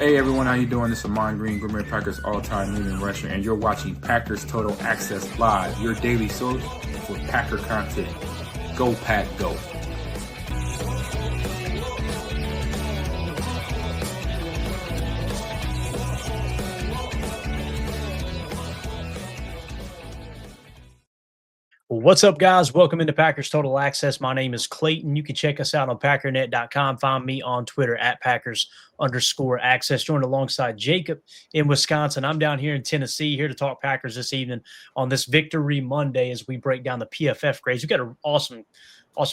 Hey everyone, how you doing? This is Amon Green, Gourmet Packers all-time leading rusher, and you're watching Packers Total Access Live, your daily source for Packer content. Go Pack, go! What's up, guys? Welcome into Packers Total Access. My name is Clayton. You can check us out on packernet.com. Find me on Twitter at Packers_access. Joined alongside Jacob in Wisconsin. I'm down here in Tennessee, here to talk Packers this evening on this Victory Monday as we break down the PFF grades. We've got an awesome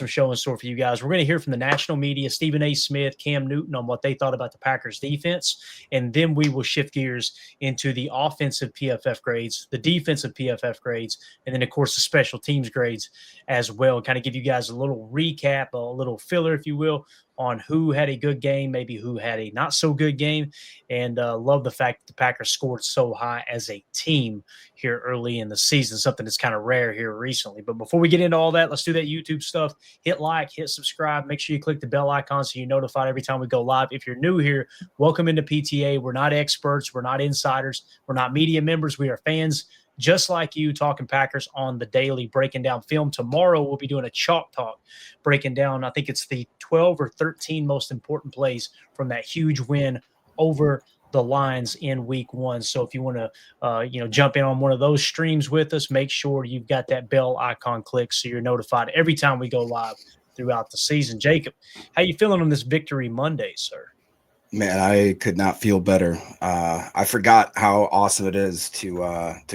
show in store for you guys. We're going to hear from the national media, Stephen A. Smith, Cam Newton, on what they thought about the Packers defense. And then we will shift gears into the offensive PFF grades, the defensive PFF grades, and then, of course, the special teams grades as well. Kind of give you guys a little recap, a little filler, if you will, on who had a good game, maybe who had a not so good game, and love the fact that the Packers scored so high as a team here early in the season, something that's kind of rare here recently. But before we get into all that, let's do that YouTube stuff. Hit like, hit subscribe, make sure you click the bell icon so you're notified every time we go live. If you're new here, welcome into PTA. We're not experts, we're not insiders, we're not media members, we are fans just like you, talking Packers on the daily, breaking down film. Tomorrow, we'll be doing a chalk talk, breaking down, I think it's the 12 or 13 most important plays from that huge win over the Lions in week one. So if you want to, jump in on one of those streams with us, make sure you've got that bell icon clicked so you're notified every time we go live throughout the season. Jacob, how you feeling on this Victory Monday, sir? Man, I could not feel better. I forgot how awesome it is to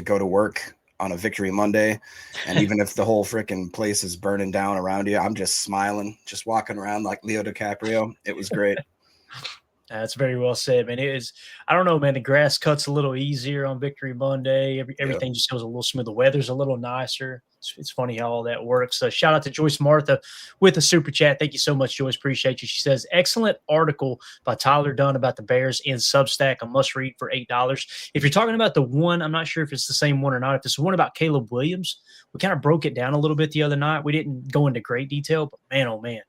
go to work on a Victory Monday, and even if the whole freaking place is burning down around you, I'm just smiling, just walking around like Leo DiCaprio. It was great. That's very well said, man. It is. I don't know, man. The grass cuts a little easier on Victory Monday. Everything just feels a little smooth. The weather's a little nicer. It's funny how all that works. Shout out to Joyce Martha with a super chat. Thank you so much, Joyce. Appreciate you. She says, excellent article by Tyler Dunn about the Bears in Substack. A must read for $8. If you're talking about the one, I'm not sure if it's the same one or not. If it's the one about Caleb Williams, we kind of broke it down a little bit the other night. We didn't go into great detail, but man, oh man,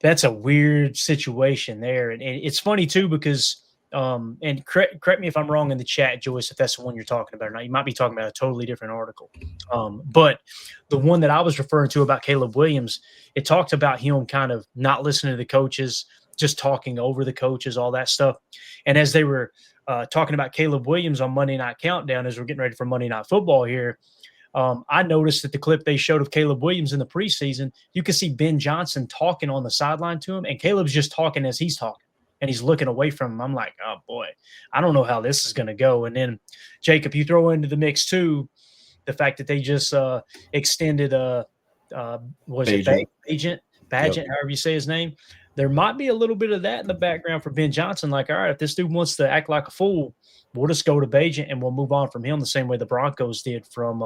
that's a weird situation there. And it's funny too, because and correct me if I'm wrong in the chat, Joyce, if that's the one you're talking about or not. You might be talking about a totally different article. But the one that I was referring to about Caleb Williams, it talked about him kind of not listening to the coaches, just talking over the coaches, all that stuff. And as they were talking about Caleb Williams on Monday Night Countdown, as we're getting ready for Monday Night Football here, I noticed that the clip they showed of Caleb Williams in the preseason, you could see Ben Johnson talking on the sideline to him, and Caleb's just talking as he's talking. And he's looking away from him. I'm like, oh, boy, I don't know how this is going to go. And then, Jacob, you throw into the mix, too, the fact that they just extended Badgett, however you say his name. There might be a little bit of that in the background for Ben Johnson. Like, all right, if this dude wants to act like a fool, we'll just go to Badgett and we'll move on from him the same way the Broncos did from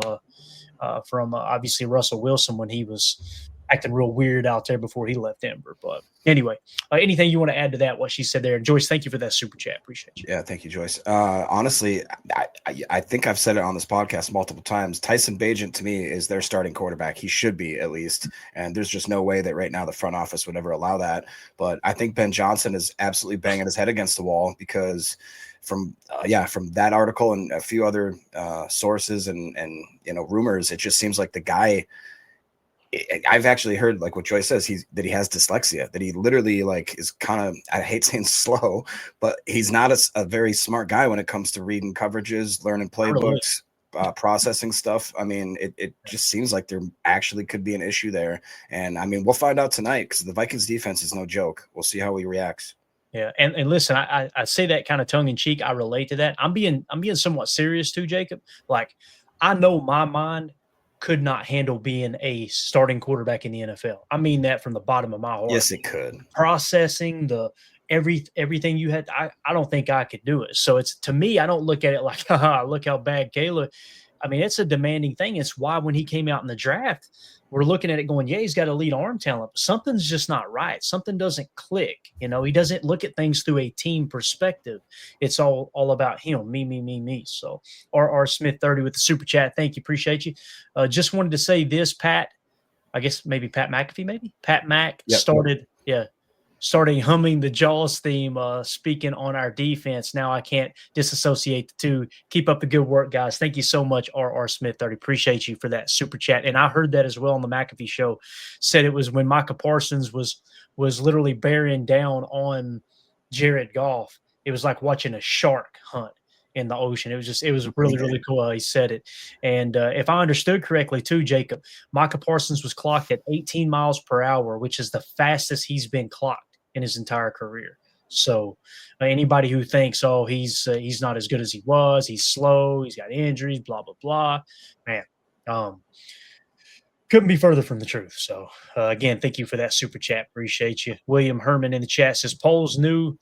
obviously Russell Wilson when he was acting real weird out there before he left Denver. But anyway, anything you want to add to that, what she said there? Joyce, thank you for that super chat. Appreciate you. Yeah, thank you, Joyce. Honestly, I think I've said it on this podcast multiple times. Tyson Bagent, to me, is their starting quarterback. He should be, at least. And there's just no way that right now the front office would ever allow that. But I think Ben Johnson is absolutely banging his head against the wall because from that article and a few other sources and rumors, it just seems like the guy – I've actually heard, like what Joyce says, that he has dyslexia, that he literally is kind of, I hate saying slow, but he's not a very smart guy when it comes to reading coverages, learning playbooks, processing stuff. I mean, it just seems like there actually could be an issue there. And I mean, we'll find out tonight because the Vikings defense is no joke. We'll see how he reacts. Yeah. And listen, I say that kind of tongue in cheek. I relate to that. I'm being somewhat serious too, Jacob. Like, I know my mind could not handle being a starting quarterback in the NFL. I mean that from the bottom of my heart. Yes, it could. Processing everything you had, I don't think I could do it. So it's, to me, I don't look at it like, look how bad Caleb. I mean, it's a demanding thing. It's why when he came out in the draft, we're looking at it going, yeah, he's got elite arm talent, but something's just not right. Something doesn't click. He doesn't look at things through a team perspective. It's all about him, me. So R. Smith 30 with the super chat. Thank you. Appreciate you. Just wanted to say this, Pat, I guess maybe Pat McAfee, Pat Mac started. Yeah. starting humming the Jaws theme, speaking on our defense. Now I can't disassociate the two. Keep up the good work, guys. Thank you so much, R.R. Smith 30. Appreciate you for that super chat. And I heard that as well on the McAfee show. Said it was when Micah Parsons was literally bearing down on Jared Goff. It was like watching a shark hunt in the ocean. It was really, really cool how he said it. And if I understood correctly too, Jacob, Micah Parsons was clocked at 18 miles per hour, which is the fastest he's been clocked in his entire career. So anybody who thinks, oh, he's not as good as he was, he's slow, he's got injuries, blah, blah, blah, man, couldn't be further from the truth. So again, thank you for that super chat. Appreciate you. William Herman in the chat says Poles knew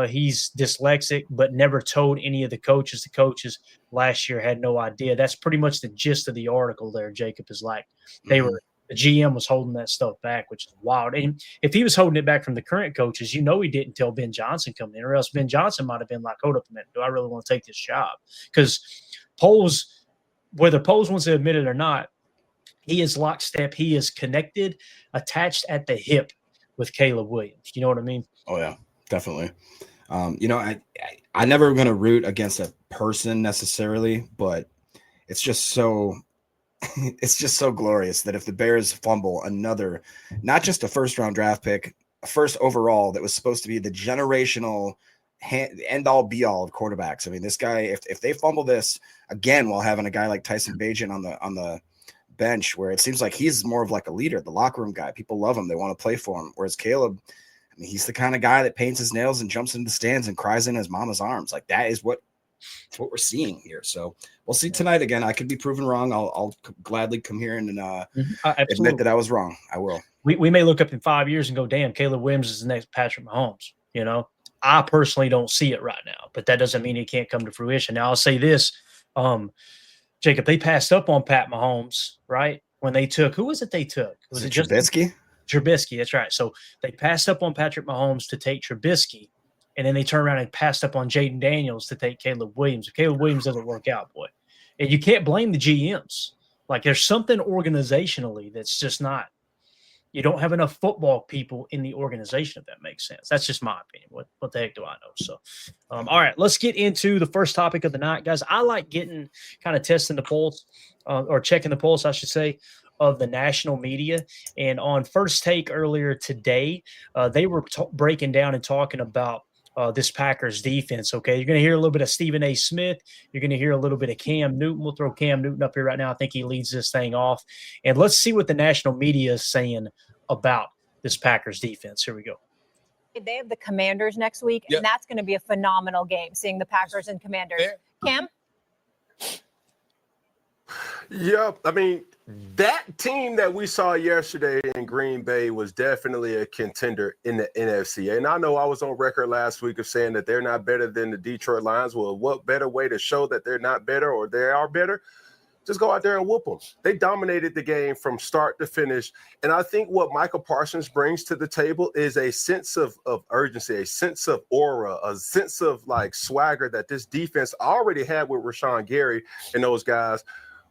he's dyslexic, but never told any of the coaches. The coaches last year had no idea. That's pretty much the gist of the article there, Jacob, is like the GM was holding that stuff back, which is wild. And if he was holding it back from the current coaches, he didn't tell Ben Johnson coming in, or else Ben Johnson might have been like, hold up a minute, do I really want to take this job? Because Poles, whether Poles wants to admit it or not, he is lockstep. He is connected, attached at the hip with Caleb Williams. You know what I mean? Oh, yeah, definitely. I never going to root against a person necessarily, but it's just so glorious that if the Bears fumble another, not just a first-round draft pick, a first overall that was supposed to be the generational end-all be-all of quarterbacks. I mean, this guy, if they fumble this again while having a guy like Tyson Bagent on the bench, where it seems like he's more of like a leader, the locker room guy, people love him, they want to play for him, whereas Caleb, I mean, he's the kind of guy that paints his nails and jumps into the stands and cries in his mama's arms. Like that is what we're seeing here. So we'll see tonight again. I could be proven wrong. I'll gladly come here and admit that I was wrong. I will. We may look up in 5 years and go, damn, Caleb Williams is the next Patrick Mahomes. You know, I personally don't see it right now, but that doesn't mean it can't come to fruition. Now I'll say this, Jacob, they passed up on Pat Mahomes, right? When they took, who was it they took? Was it just Trubisky? Trubisky, that's right. So they passed up on Patrick Mahomes to take Trubisky, and then they turned around and passed up on Jaden Daniels to take Caleb Williams. If Caleb Williams doesn't work out, boy. And you can't blame the GMs. Like there's something organizationally that's just not. You don't have enough football people in the organization, if that makes sense. That's just my opinion. What the heck do I know? So, all right, let's get into the first topic of the night, guys. I like getting kind of testing the pulse or checking the pulse, I should say, of the national media. And on First Take earlier today, they were breaking down and talking about this Packers defense. Okay, you're going to hear a little bit of Stephen A. Smith. You're going to hear a little bit of Cam Newton. We'll throw Cam Newton up here right now. I think he leads this thing off. And let's see what the national media is saying about this Packers defense. Here we go. They have the Commanders next week, and that's going to be a phenomenal game, seeing the Packers and Commanders. Cam? Yep. I mean, that team that we saw yesterday in Green Bay was definitely a contender in the NFC. And I know I was on record last week of saying that they're not better than the Detroit Lions. Well, what better way to show that they're not better or they are better? Just go out there and whoop them. They dominated the game from start to finish. And I think what Michael Parsons brings to the table is a sense of urgency, a sense of aura, a sense of like swagger that this defense already had with Rashawn Gary and those guys.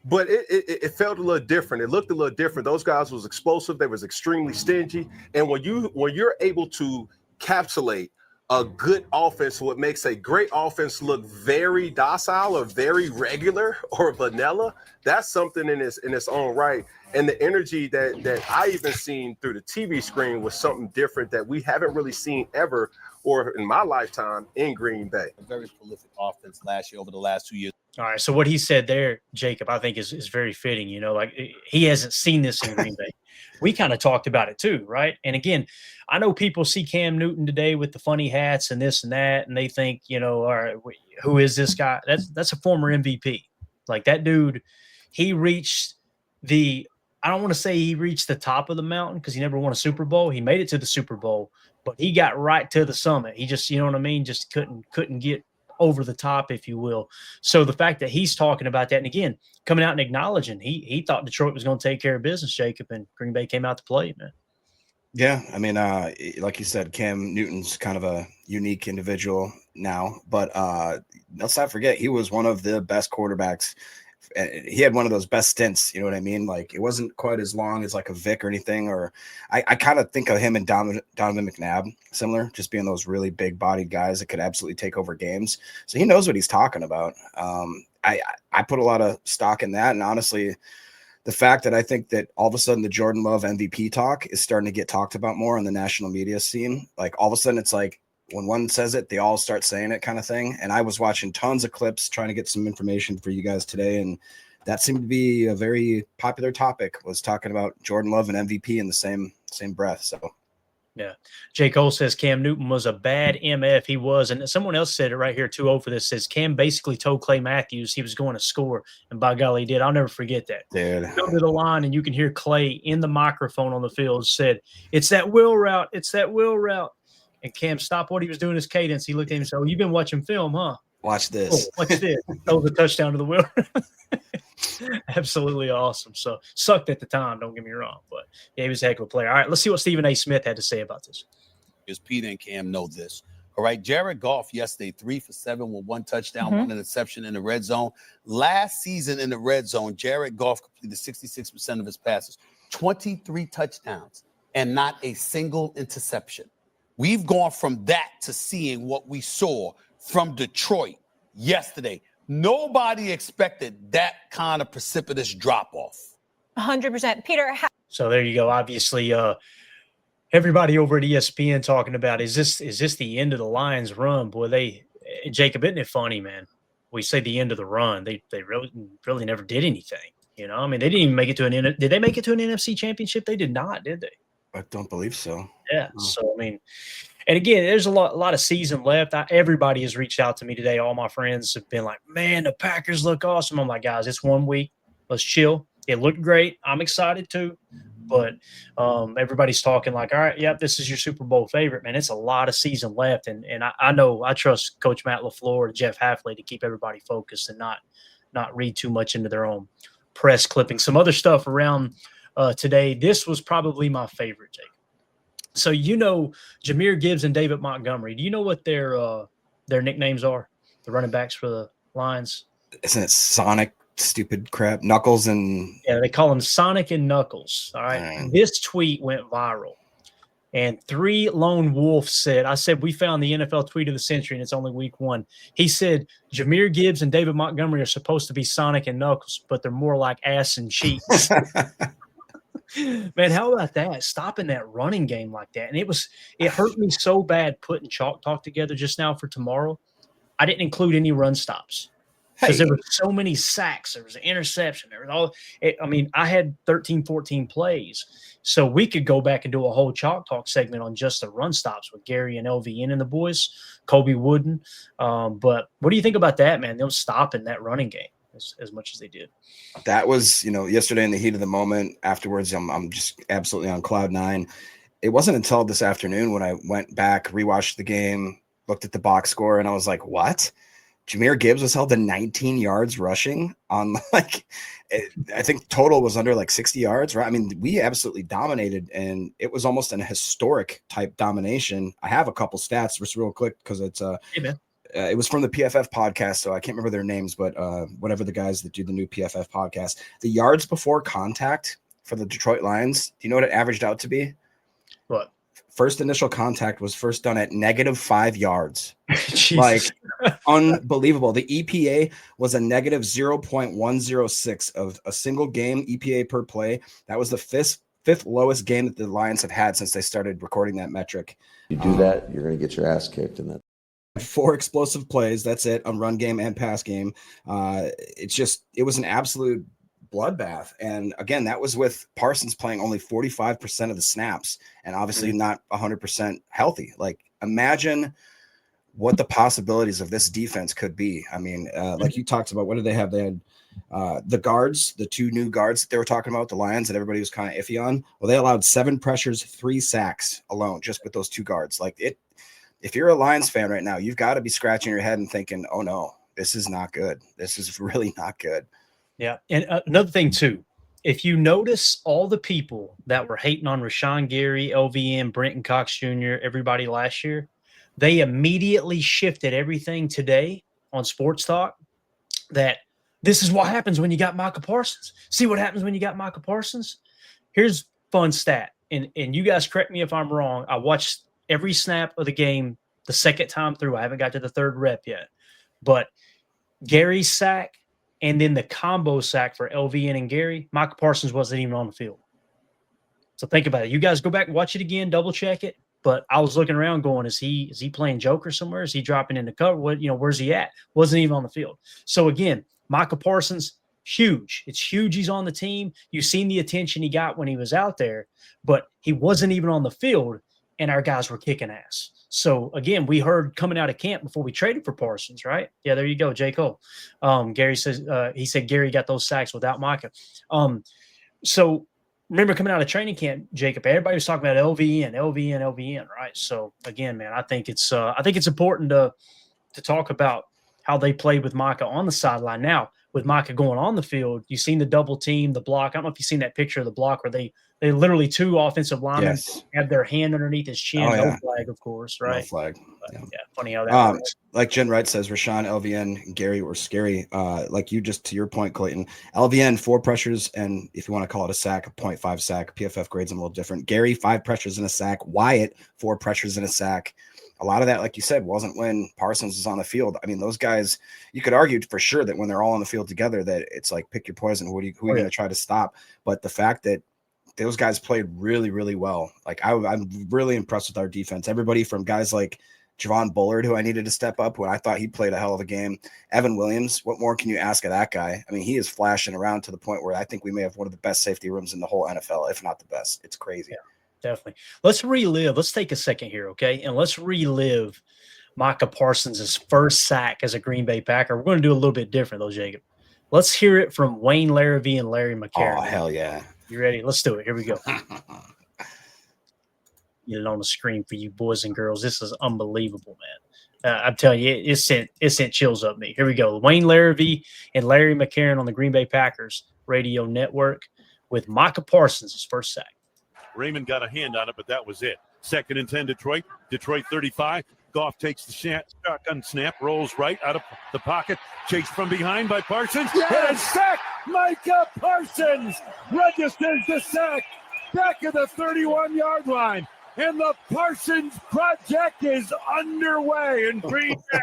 But it felt a little different. It looked a little different. Those guys was explosive. They was extremely stingy. And when you're able to capsulate a good offense, what makes a great offense look very docile or very regular or vanilla, that's something in its own right. And the energy that I even seen through the TV screen was something different that we haven't really seen ever or in my lifetime in Green Bay. A very prolific offense last year over the last 2 years. All right, so what he said there, Jacob, I think is very fitting. You know, like he hasn't seen this in Green Bay. We kind of talked about it too, right? And again, I know people see Cam Newton today with the funny hats and this and that, and they think, you know, all right, who is this guy? That's a former MVP. Like that dude, he reached I don't want to say he reached the top of the mountain because he never won a Super Bowl. He made it to the Super Bowl, but he got right to the summit. He just, you know what I mean, just couldn't get over the top, if you will. So the fact that he's talking about that, and again, coming out and acknowledging he thought Detroit was going to take care of business, Jacob, and Green Bay came out to play, man. Yeah, I mean, like you said, Cam Newton's kind of a unique individual now, but let's not forget he was one of the best quarterbacks he had one of those best stints. You know what I mean? Like, it wasn't quite as long as like a Vic or anything. Or I kind of think of him and Donovan McNabb similar, just being those really big bodied guys that could absolutely take over games. So he knows what he's talking about. I put a lot of stock in that. And honestly, the fact that I think that all of a sudden the Jordan Love MVP talk is starting to get talked about more on the national media scene. Like, all of a sudden it's like, when one says it, they all start saying it, kind of thing. And I was watching tons of clips trying to get some information for you guys today. And that seemed to be a very popular topic, was talking about Jordan Love and MVP in the same breath. So, yeah. J. Cole says Cam Newton was a bad MF. He was. And someone else said it right here, 2-0 for this, says Cam basically told Clay Matthews he was going to score. And by golly, he did. I'll never forget that. dude, Go to the line and you can hear Clay in the microphone on the field said, "It's that wheel route. It's that wheel route." And Cam stopped what he was doing, his cadence. He looked at him and said, "Oh, you've been watching film, huh? watch this. Oh, watch this." That was a touchdown to the wheel. Absolutely awesome. So sucked at the time, don't get me wrong. But yeah, he was a heck of a player. All right, let's see what Stephen A. Smith had to say about this. Because Peter and Cam know this. All right, Jared Goff yesterday, 3 for 7 with 1 touchdown, 1 interception in the red zone. Last season in the red zone, Jared Goff completed 66% of his passes, 23 touchdowns, and not a single interception. We've gone from that to seeing what we saw from Detroit yesterday. Nobody expected that kind of precipitous drop-off. 100%. Peter, So there you go. Obviously, everybody over at ESPN talking about, is this the end of the Lions' run? Boy, Jacob, isn't it funny, man? We say the end of the run. They really never did anything. You know, I mean, they didn't even make it to did they make it to an NFC championship? They did not, did they? I don't believe so. Yeah. So, I mean, and again, there's a lot of season left. Everybody has reached out to me today. All my friends have been like, "Man, the Packers look awesome." I'm like, "Guys, it's 1 week. Let's chill. It looked great. I'm excited too." But everybody's talking like, "All right, yep, this is your Super Bowl favorite, man." It's a lot of season left. And I know I trust Coach Matt LaFleur and Jeff Hafley to keep everybody focused and not read too much into their own press clipping. Some other stuff around today. This was probably my favorite, Jake. So, Jahmyr Gibbs and David Montgomery. Do you know what their nicknames are? The running backs for the Lions? Isn't it Sonic stupid crap? Knuckles and – yeah, they call them Sonic and Knuckles. All right. This tweet went viral. And 3 Lone Wolf said, we found the NFL tweet of the century, and it's only week 1. He said, Jahmyr Gibbs and David Montgomery are supposed to be Sonic and Knuckles, but they're more like ass and cheeks. Man, how about that? Stopping that running game like that. And it hurt me so bad putting Chalk Talk together just now for tomorrow. I didn't include any run stops because there were so many sacks. There was an interception. There was I had 13, 14 plays. So we could go back and do a whole Chalk Talk segment on just the run stops with Gary and LVN and the boys, Kobe Wooden. But what do you think about that, man? Them stopping that running game as much as they did. That was, yesterday in the heat of the moment. Afterwards, I'm just absolutely on cloud 9. It wasn't until this afternoon when I went back, rewatched the game, looked at the box score, and I was like, what? Jahmyr Gibbs was held to 19 yards rushing on I think total was under 60 yards, right? I mean, we absolutely dominated, and it was almost an historic type domination. I have a couple stats just real quick because it's hey, man. It was from the PFF podcast, so I can't remember their names, but whatever the guys that do the new PFF podcast, the yards before contact for the Detroit Lions, do you know what it averaged out to be? What? First initial contact was first done at -5 yards. Like, unbelievable. The EPA was a -0.106 of a single game EPA per play. That was the fifth lowest game that the Lions have had since they started recording that metric. You do that, you're going to get your ass kicked in that. 4 explosive plays. That's it on run game and pass game. It was an absolute bloodbath. And again, that was with Parsons playing only 45% of the snaps and obviously not 100% healthy. Like, imagine what the possibilities of this defense could be. I mean, like you talked about, what did they have? They had the guards, the 2 new guards that they were talking about, the Lions, that everybody was kind of iffy on. Well, they allowed 7 pressures, 3 sacks alone, just with those 2 guards. If you're a Lions fan right now, you've got to be scratching your head and thinking, oh no, this is not good. This is really not good. Yeah. And another thing too, if you notice all the people that were hating on Rashawn Gary, LVM, Brenton Cox Jr., everybody last year, they immediately shifted everything today on Sports Talk that This is what happens when you got Micah Parsons. See what happens when you got Micah Parsons? Here's fun stat, and you guys correct me if I'm wrong. I watched every snap of the game the second time through. I haven't got to the third rep yet. But Gary's sack and then the combo sack for LVN and Gary, Micah Parsons wasn't even on the field. So think about it. You guys go back and watch it again, double check it. But I was looking around going, is he playing Joker somewhere? Is he dropping in the cover? Where's he at? Wasn't even on the field. So again, Micah Parsons, huge. It's huge he's on the team. You've seen the attention he got when he was out there, but he wasn't even on the field, and our guys were kicking ass. So again, we heard coming out of camp before we traded for Parsons, right? Yeah, there you go, J. Cole. Gary says he said Gary got those sacks without Micah. So remember coming out of training camp, Jacob, everybody was talking about LVN, right? So again, man, I think it's important to talk about how they played with Micah on the sideline. Now, with Micah going on the field, you've seen the double team, the block. I don't know if you've seen that picture of the block where they literally two offensive linemen had their hand underneath his chin. No flag, of course, right? No flag. Yeah, funny how that works. Like Jen Wright says, Rashawn, LVN, and Gary were scary. Like you just, to your point, Clayton, LVN, 4 pressures, and if you want to call it a sack, a 0.5 sack. PFF grades them a little different. Gary, 5 pressures and a sack. Wyatt, 4 pressures and a sack. A lot of that, like you said, wasn't when Parsons was on the field. I mean, those guys, you could argue for sure that when they're all on the field together, that it's like pick your poison. Who are you going to try to stop? But the fact that those guys played really, really well. Like I'm really impressed with our defense. Everybody from guys like Javon Bullard, who I needed to step up when I thought he played a hell of a game. Evan Williams, what more can you ask of that guy? I mean, he is flashing around to the point where I think we may have one of the best safety rooms in the whole NFL, if not the best. It's crazy. Yeah. Definitely. Let's relive. Let's take a second here, okay? And let's relive Micah Parsons' first sack as a Green Bay Packer. We're going to do a little bit different, though, Jacob. Let's hear it from Wayne Larrivee and Larry McCarron. Oh, hell yeah. You ready? Let's do it. Here we go. Get it on the screen for you boys and girls. This is unbelievable, man. I'm telling you, it sent chills up me. Here we go. Wayne Larrivee and Larry McCarron on the Green Bay Packers radio network with Micah Parsons' first sack. Raymond got a hand on it, but that was it. 2nd and 10, Detroit. Detroit 35. Goff takes the shotgun snap, rolls right out of the pocket, chased from behind by Parsons. And sack! Micah Parsons registers the sack back at the 31-yard line. And the Parsons project is underway in Green Bay.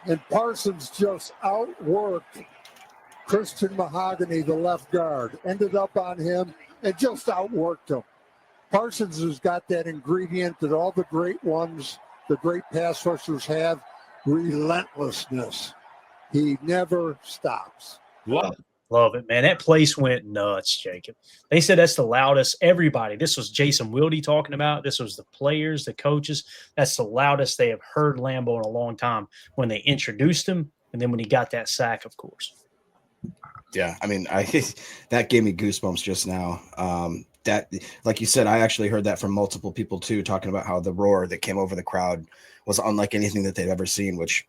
And Parsons just outworked Christian Mahogany, the left guard, ended up on him and just outworked him. Parsons has got that ingredient that all the great ones, the great pass rushers have, relentlessness. He never stops. Love it, man. That place went nuts, Jacob. They said that's the loudest. Everybody. This was Jason Wilde talking about. This was the players, the coaches. That's the loudest they have heard Lambeau in a long time when they introduced him and then when he got that sack, of course. Yeah, I mean, that gave me goosebumps just now. That, like you said, I actually heard that from multiple people too, talking about how the roar that came over the crowd was unlike anything that they've ever seen, which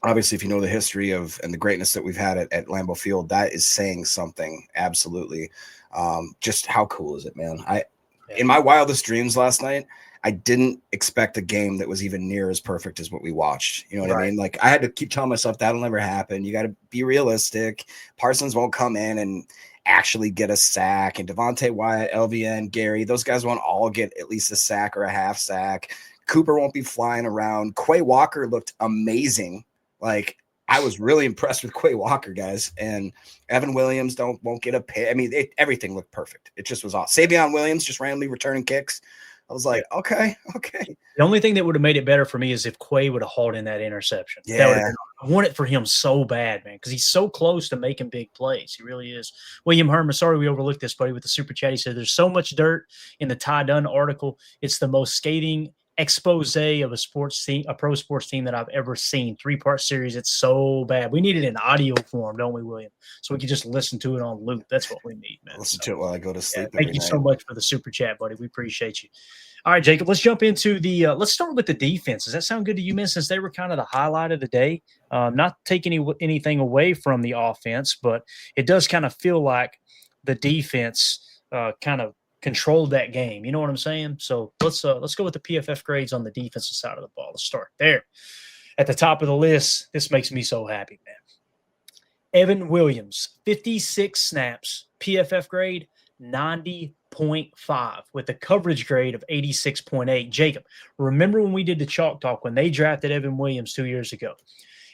obviously, if you know the history of and the greatness that we've had at Lambeau Field, that is saying something. Absolutely. Just how cool is it, man? In my wildest dreams last night, I didn't expect a game that was even near as perfect as what we watched. You know what I mean? Like, I had to keep telling myself that'll never happen. You got to be realistic. Parsons won't come in and actually get a sack. And Devontae Wyatt, LVN, Gary, those guys won't all get at least a sack or a half sack. Cooper won't be flying around. Quay Walker looked amazing. Like, I was really impressed with Quay Walker, guys. And Evan Williams won't get a pay. I mean, everything looked perfect. It just was awesome. Savion Williams just randomly returning kicks. I was like, okay. The only thing that would have made it better for me is if Quay would have hauled in that interception. Yeah. I want it for him so bad, man, because he's so close to making big plays. He really is. William Herman, sorry we overlooked this, buddy, with the super chat. He said there's so much dirt in the Ty Dunn article. It's the most scathing expose of a sports team, a pro sports team that I've ever seen. 3-part series. It's so bad. We need it in audio form, don't we, William? So we can just listen to it on loop. That's what we need, man. Listen to it while I go to sleep. Thank you so much for the super chat, buddy. We appreciate you. All right, Jacob, let's jump into let's start with the defense. Does that sound good to you, man, since they were kind of the highlight of the day? Not taking anything away from the offense, but it does kind of feel like the defense kind of controlled that game. You know what I'm saying? So let's go with the PFF grades on the defensive side of the ball. Let's start there. At the top of the list, this makes me so happy, man. Evan Williams, 56 snaps, PFF grade 90.5 with a coverage grade of 86.8. Jacob, remember when we did the Chalk Talk when they drafted Evan Williams 2 years ago?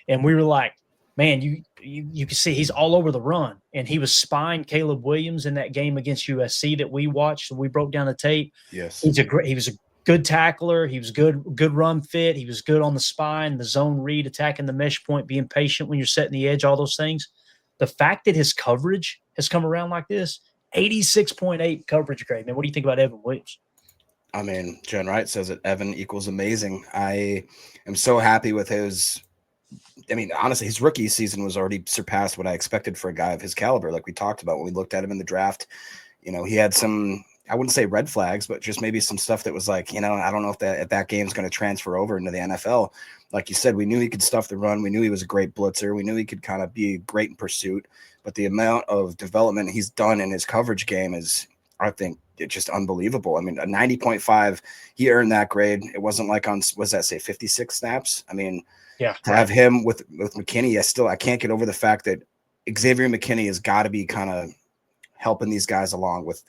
And we were like, man, you can see he's all over the run. And he was spying Caleb Williams in that game against USC that we watched. We broke down the tape. Yes. He was a good tackler. He was good run fit. He was good on the spine, the zone read, attacking the mesh point, being patient when you're setting the edge, all those things. The fact that his coverage has come around like this, 86.8 coverage grade, man. What do you think about Evan Williams? I mean, Jen Wright says that Evan equals amazing. I am so happy with his – I mean, honestly, his rookie season was already surpassed what I expected for a guy of his caliber, like we talked about when we looked at him in the draft. You know, he had some – I wouldn't say red flags, but just maybe some stuff that was like, you know, I don't know if that game's going to transfer over into the NFL. Like you said, we knew he could stuff the run. We knew he was a great blitzer. We knew he could kind of be great in pursuit. But the amount of development he's done in his coverage game is, I think, it's just unbelievable. I mean, a 90.5, he earned that grade. It wasn't like on, was that say 56 snaps? I mean, yeah, to have him with McKinney, I can't get over the fact that Xavier McKinney has got to be kind of helping these guys along with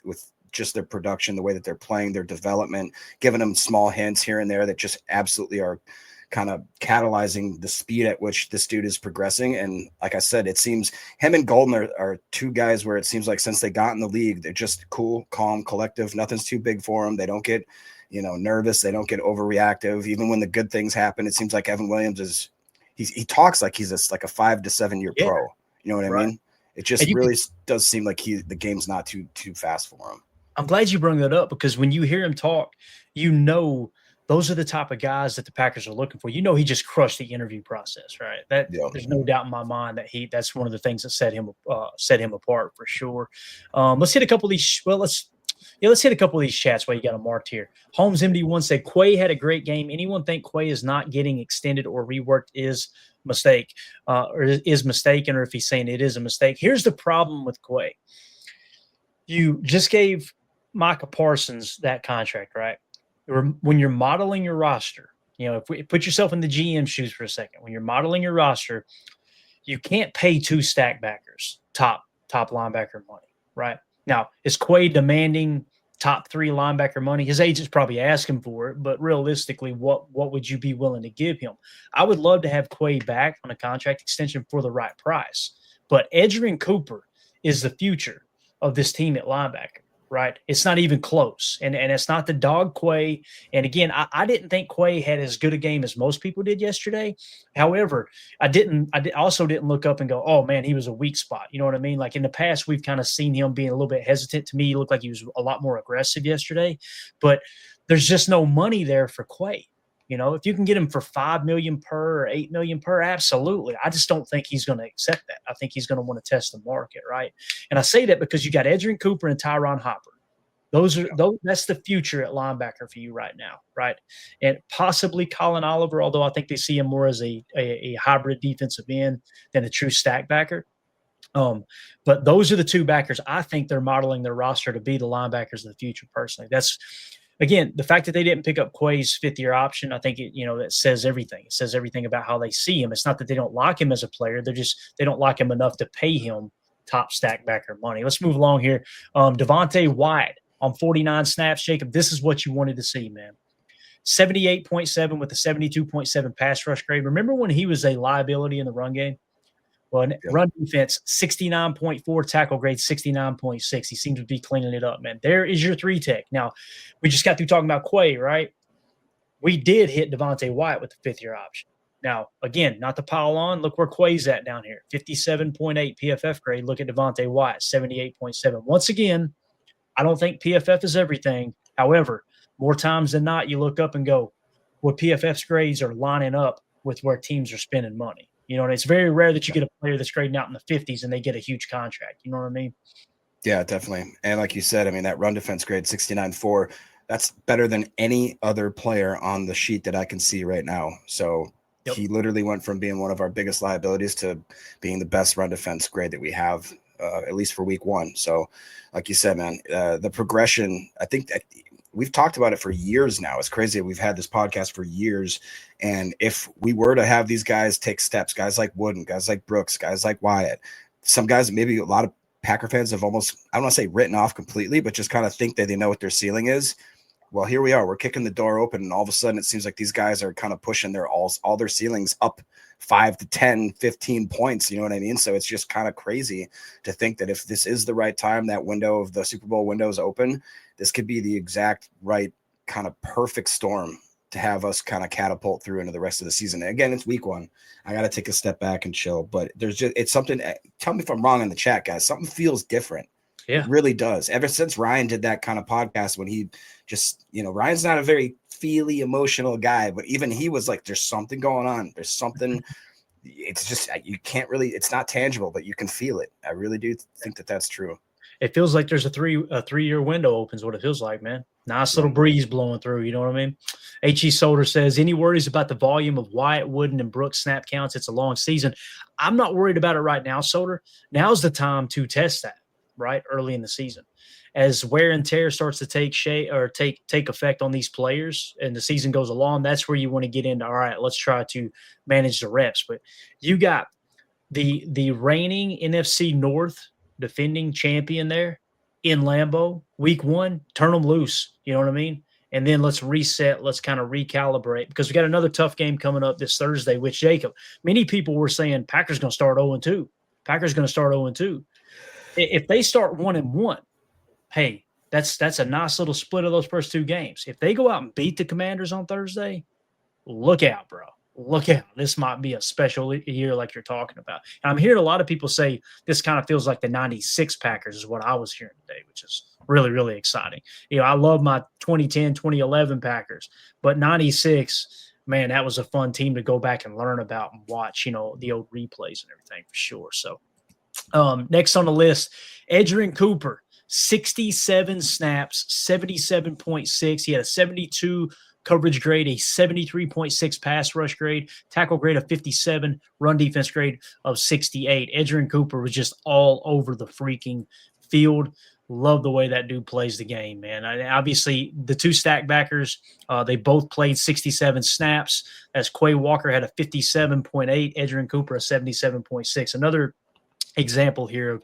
just their production, the way that they're playing, their development, giving them small hints here and there that just absolutely are kind of catalyzing the speed at which this dude is progressing. And like I said, it seems him and Golden are two guys where it seems like since they got in the league, they're just cool, calm, collective. Nothing's too big for them. They don't get, nervous. They don't get overreactive. Even when the good things happen, it seems like Evan Williams he talks like he's like a 5 to 7 year pro. You know what I mean? It just really does seem like the game's not too fast for him. I'm glad you brought that up because when you hear him talk, those are the type of guys that the Packers are looking for. He just crushed the interview process, right? There's no doubt in my mind that that's one of the things that set him apart for sure. Let's hit a couple of these. Well, let's hit a couple of these chats while you got them marked here. Holmes MD1 said Quay had a great game. Anyone think Quay is not getting extended or reworked is mistake, or is mistaken, or if he's saying it is a mistake. Here's the problem with Quay. You just gave Micah Parsons that contract, right? When you're modeling your roster, if we put yourself in the GM shoes for a second, when you're modeling your roster, you can't pay 2 stack backers top linebacker money, right? Now, is Quay demanding top 3 linebacker money? His agent's probably asking for it, but realistically, what would you be willing to give him? I would love to have Quay back on a contract extension for the right price, but Edgerrin Cooper is the future of this team at linebacker, right? It's not even close. And it's not the dog Quay. And again, I didn't think Quay had as good a game as most people did yesterday. However, I also didn't look up and go, oh man, he was a weak spot. You know what I mean? Like in the past, we've kind of seen him being a little bit hesitant. To me, he looked like he was a lot more aggressive yesterday, but there's just no money there for Quay. If you can get him for $5 million per or $8 million per, absolutely. I just don't think he's going to accept that. I think he's going to want to test the market, right? And I say that because you got Edgerrin Cooper and Tyron Hopper. That's the future at linebacker for you right now, right? And possibly Colin Oliver, although I think they see him more as a hybrid defensive end than a true stack backer. But those are the 2 backers. I think they're modeling their roster to be the linebackers of the future. Personally, that's. Again, the fact that they didn't pick up Quay's 5th-year option, I think that says everything. It says everything about how they see him. It's not that they don't like him as a player; they don't like him enough to pay him top stack backer money. Let's move along here. Devontae Wyatt on 49 snaps. Jacob, this is what you wanted to see, man. 78.7 with a 72.7 pass rush grade. Remember when he was a liability in the run game? Well, run defense, 69.4, tackle grade, 69.6. He seems to be cleaning it up, man. There is your 3-tech. Now, we just got through talking about Quay, right? We did hit Devontae Wyatt with the 5th-year option. Now, again, not to pile on, look where Quay's at down here. 57.8 PFF grade. Look at Devontae Wyatt, 78.7. Once again, I don't think PFF is everything. However, more times than not, you look up and go, well, PFF's grades are lining up with where teams are spending money. And it's very rare that you get a player that's grading out in the 50s and they get a huge contract. You know what I mean? Yeah, definitely. And like you said, I mean, that run defense grade 69.4, that's better than any other player on the sheet that I can see right now. So he literally went from being one of our biggest liabilities to being the best run defense grade that we have, at least for week 1. So like you said, man, the progression, I think that we've talked about it for years now. It's crazy. We've had this podcast for years. And if we were to have these guys take steps, guys like Wooden, guys like Brooks, guys like Wyatt, some guys, maybe a lot of Packer fans have almost, I don't want to say written off completely, but just kind of think that they know what their ceiling is. Well, here we are. We're kicking the door open, and all of a sudden it seems like these guys are kind of pushing all their ceilings up 5 to 10, 15 points. You know what I mean? So it's just kind of crazy to think that if this is the right time, that window of the Super Bowl window is open, this could be the exact right kind of perfect storm to have us kind of catapult through into the rest of the season. And again, it's week 1. I got to take a step back and chill, but it's something. Tell me if I'm wrong in the chat, guys. Something feels different. Yeah, it really does. Ever since Ryan did that kind of podcast when he just, Ryan's not a very feely, emotional guy, but even he was like, there's something going on. There's something. It's just, you can't really, it's not tangible, but you can feel it. I really do think that that's true. It feels like there's a 3-year window opens. What it feels like, man. Nice little breeze blowing through. You know what I mean? H.E. Solder says, any worries about the volume of Wyatt, Wooden, and Brooks snap counts? It's a long season. I'm not worried about it right now, Solder. Now's the time to test that. Right early in the season, as wear and tear starts to take shape or take effect on these players and the season goes along, that's where you want to get into, all right, let's try to manage the reps. But you got the reigning NFC North defending champion there in Lambeau week 1, turn them loose. You know what I mean? And then let's reset. Let's kind of recalibrate, because we got another tough game coming up this Thursday with Jacob. Many people were saying Packers going to start 0-2. Packers going to start 0-2. If they start 1-1, hey, that's a nice little split of those first 2 games. If they go out and beat the Commanders on Thursday, look out, bro. Look out. This might be a special year like you're talking about. And I'm hearing a lot of people say this kind of feels like the 96 Packers is what I was hearing today, which is really, really exciting. I love my 2010, 2011 Packers, but 96, man, that was a fun team to go back and learn about and watch, the old replays and everything for sure. So, next on the list, Edgerrin Cooper, 67 snaps, 77.6. He had a 72 coverage grade, a 73.6 pass rush grade, tackle grade of 57, run defense grade of 68. Edgerrin Cooper was just all over the freaking field. Love the way that dude plays the game, man. Obviously, the 2 stack backers, they both played 67 snaps. As Quay Walker had a 57.8, Edgerrin Cooper a 77.6. Another example here of,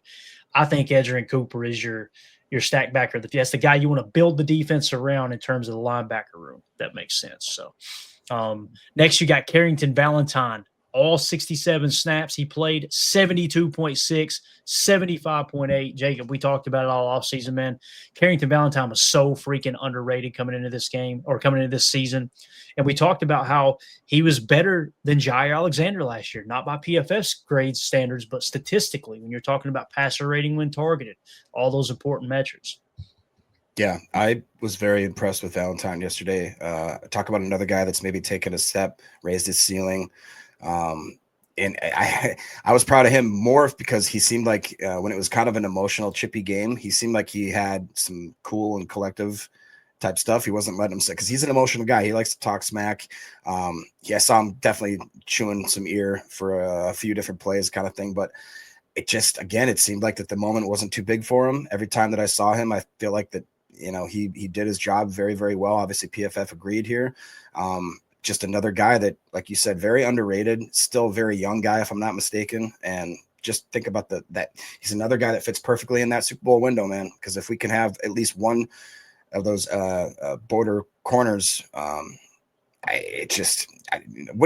I think Edgerrin Cooper is your stack backer. That's the guy you want to build the defense around in terms of the linebacker room. That makes sense. So next you got Carrington Valentine, all 67 snaps. He played 72.6, 75.8. Jacob, we talked about it all offseason, man. Carrington Valentine was so freaking underrated coming into this game or coming into this season. And we talked about how he was better than Jair Alexander last year, not by PFF's grade standards, but statistically, when you're talking about passer rating when targeted, all those important metrics. Yeah, I was very impressed with Valentine yesterday. Talk about another guy that's maybe taken a step, raised his ceiling. And I was proud of him more because he seemed like when it was kind of an emotional, chippy game, he seemed like he had some cool and collective type stuff. He wasn't letting him sit because he's an emotional guy. He likes to talk smack. I saw him definitely chewing some ear for a few different plays kind of thing. But it just, again, it seemed like that the moment wasn't too big for him. Every time that I saw him, I feel like that, he did his job very, very well. Obviously, PFF agreed here. Just another guy that, like you said, very underrated, still very young guy, if I'm not mistaken. And just think about that he's another guy that fits perfectly in that Super Bowl window, man. Because if we can have at least one of those border corners, what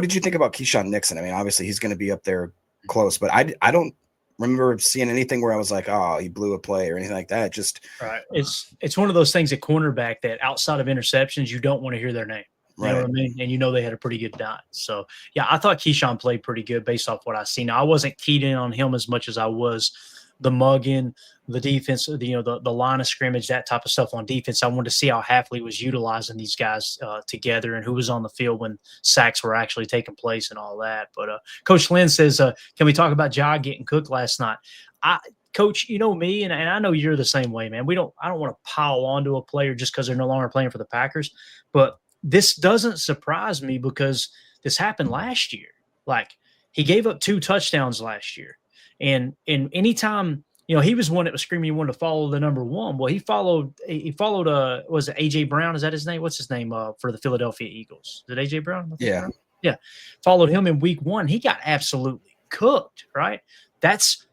did you think about Keyshawn Nixon? I mean, obviously he's going to be up there close, but I don't remember seeing anything where I was like, oh, he blew a play or anything like that. Just right. It's one of those things at cornerback that outside of interceptions, you don't want to hear their name. You know what I mean? And they had a pretty good night. So, yeah, I thought Keyshawn played pretty good based off what I seen. Now, I wasn't keyed in on him as much as I was the mugging, the defense, the line of scrimmage, that type of stuff on defense. I wanted to see how Hafley was utilizing these guys together and who was on the field when sacks were actually taking place and all that. But Coach Lynn says, can we talk about Jai getting cooked last night? Coach, you know me, and I know you're the same way, man. I don't want to pile onto a player just because they're no longer playing for the Packers. But this doesn't surprise me because this happened last year. Like, he gave up 2 touchdowns last year. And anytime he was one that was screaming he wanted to follow the number one. Well, he followed was it AJ Brown? Is that his name? What's his name for the Philadelphia Eagles? Is it AJ Brown? Yeah. Yeah. Followed him in week 1. He got absolutely cooked, right? That's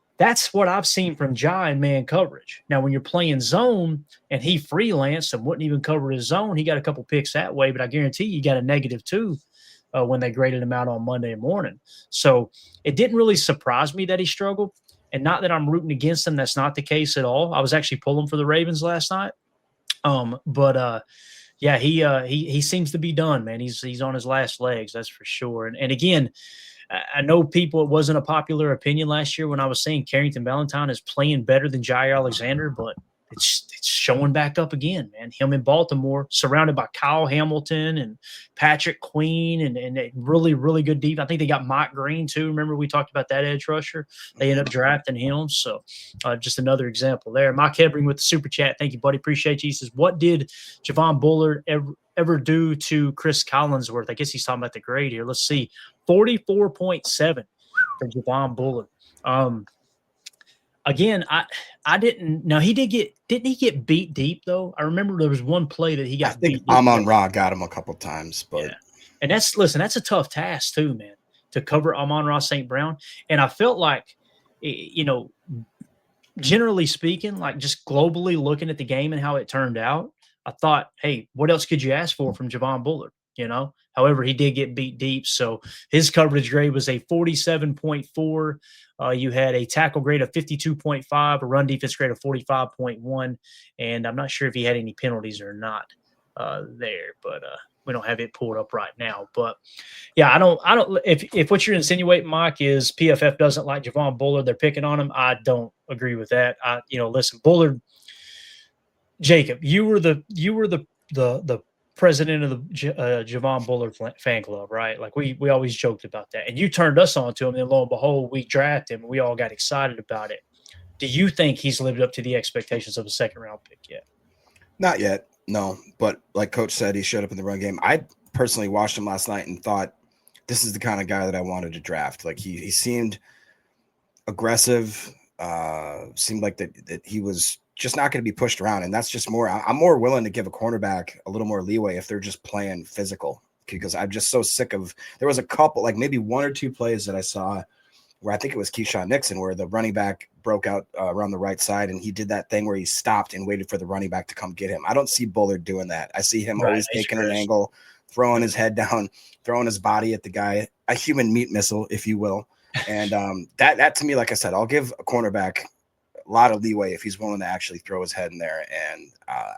what I've seen from Ja in man coverage. Now, when you're playing zone and he freelanced and wouldn't even cover his zone, he got a couple picks that way, but I guarantee you got a -2 when they graded him out on Monday morning. So it didn't really surprise me that he struggled. And not that I'm rooting against him. That's not the case at all. I was actually pulling for the Ravens last night. Yeah, he seems to be done, man. He's on his last legs, that's for sure. And again, I know it wasn't a popular opinion last year when I was saying Carrington Valentine is playing better than Jair Alexander, but it's showing back up again, man. Him in Baltimore, surrounded by Kyle Hamilton and Patrick Queen and really, really good deep. I think they got Mike Green too. Remember we talked about that edge rusher? They ended up drafting him. So just another example there. Mike Hebring with the super chat. Thank you, buddy. Appreciate you. He says, what did Javon Bullard ever do to Chris Collinsworth? I guess he's talking about the grade here. Let's see. 44.7 for Javon Bullard. Again, I didn't. Now didn't he get beat deep though? I remember there was one play that he got. I think Amon-Ra got him a couple times, but yeah. And that's a tough task too, man, to cover Amon-Ra St. Brown. And I felt like, generally speaking, like just globally looking at the game and how it turned out, I thought, hey, what else could you ask for from Javon Bullard? However, he did get beat deep. So his coverage grade was a 47.4. You had a tackle grade of 52.5, a run defense grade of 45.1. And I'm not sure if he had any penalties or not there, but we don't have it pulled up right now. But yeah, I don't, if what you're insinuating, Mike, is PFF doesn't like Javon Bullard, they're picking on him. I don't agree with that. Listen, Bullard, Jacob, you were the president of the Javon Bullard fan club, right? Like we always joked about that. And you turned us on to him, and lo and behold, we drafted him, and we all got excited about it. Do you think he's lived up to the expectations of a second-round pick yet? Not yet, no. But like Coach said, he showed up in the run game. I personally watched him last night and thought, this is the kind of guy that I wanted to draft. Like he seemed aggressive, seemed like that he was just not going to be pushed around. And that's just I'm more willing to give a cornerback a little more leeway if they're just playing physical, because I'm just so sick of, there was a couple, like maybe one or two plays that I saw where I think it was Keyshawn Nixon, where the running back broke out around the right side. And he did that thing where he stopped and waited for the running back to come get him. I don't see Bullard doing that. I see him always taking an angle, throwing his head down, throwing his body at the guy, a human meat missile, if you will. And that to me, like I said, I'll give a cornerback a lot of leeway if he's willing to actually throw his head in there. And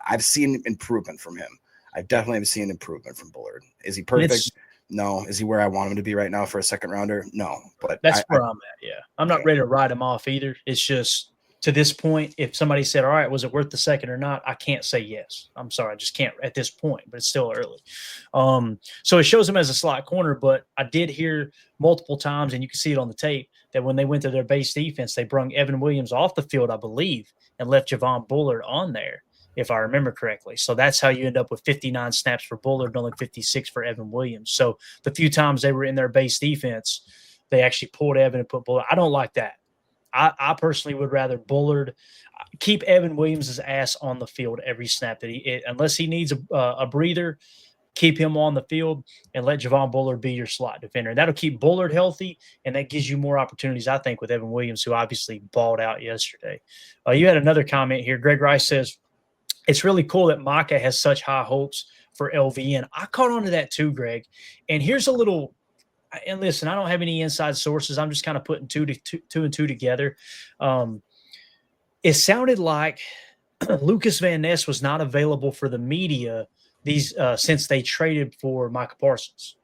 I've seen improvement from him. I definitely have seen improvement from Bullard. Is he perfect? No. Is he where I want him to be right now for a second rounder? No. But that's where I'm at. Yeah. I'm not ready to write him off either. It's just to this point, if somebody said, all right, was it worth the second or not? I can't say yes. I'm sorry. I just can't at this point, but it's still early. So it shows him as a slot corner, but I did hear multiple times, and you can see it on the tape, that when they went to their base defense, they brung Evan Williams off the field, I believe, and left Javon Bullard on there, if I remember correctly. So that's how you end up with 59 snaps for Bullard and only 56 for Evan Williams. So the few times they were in their base defense, they actually pulled Evan and put Bullard. I don't like that. I personally would rather Bullard keep Evan Williams' ass on the field every snap that unless he needs a breather, keep him on the field and let Javon Bullard be your slot defender. That'll keep Bullard healthy, and that gives you more opportunities, I think, with Evan Williams, who obviously balled out yesterday. You had another comment here. Greg Rice says, it's really cool that Micah has such high hopes for LVN. I caught on to that too, Greg. And here's a little – and listen, I don't have any inside sources. I'm just kind of putting two and two together. It sounded like Lucas Van Ness was not available for the media since they traded for Micah Parsons.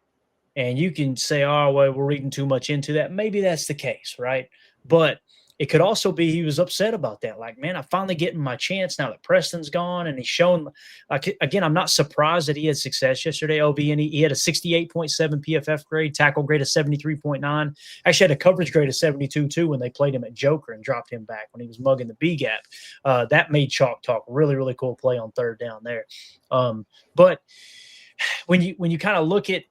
And you can say, oh, well, we're reading too much into that. Maybe that's the case, right? But it could also be he was upset about that. Like, man, I'm finally getting my chance now that Preston's gone. And he's shown, like, again, I'm not surprised that he had success yesterday, OB, and he had a 68.7 PFF grade, tackle grade of 73.9. Actually had a coverage grade of 72 too when they played him at Joker and dropped him back when he was mugging the B gap. That made chalk talk. Really, really cool play on third down there. But when you kind of look at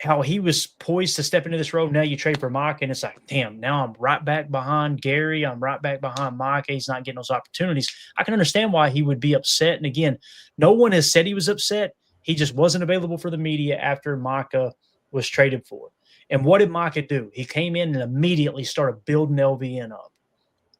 how he was poised to step into this role. Now you trade for Mike, and it's like, damn, now I'm right back behind Gary. I'm right back behind Mike. He's not getting those opportunities. I can understand why he would be upset. And again, no one has said he was upset. He just wasn't available for the media after Micah was traded for. And what did Micah do? He came in and immediately started building LVN up.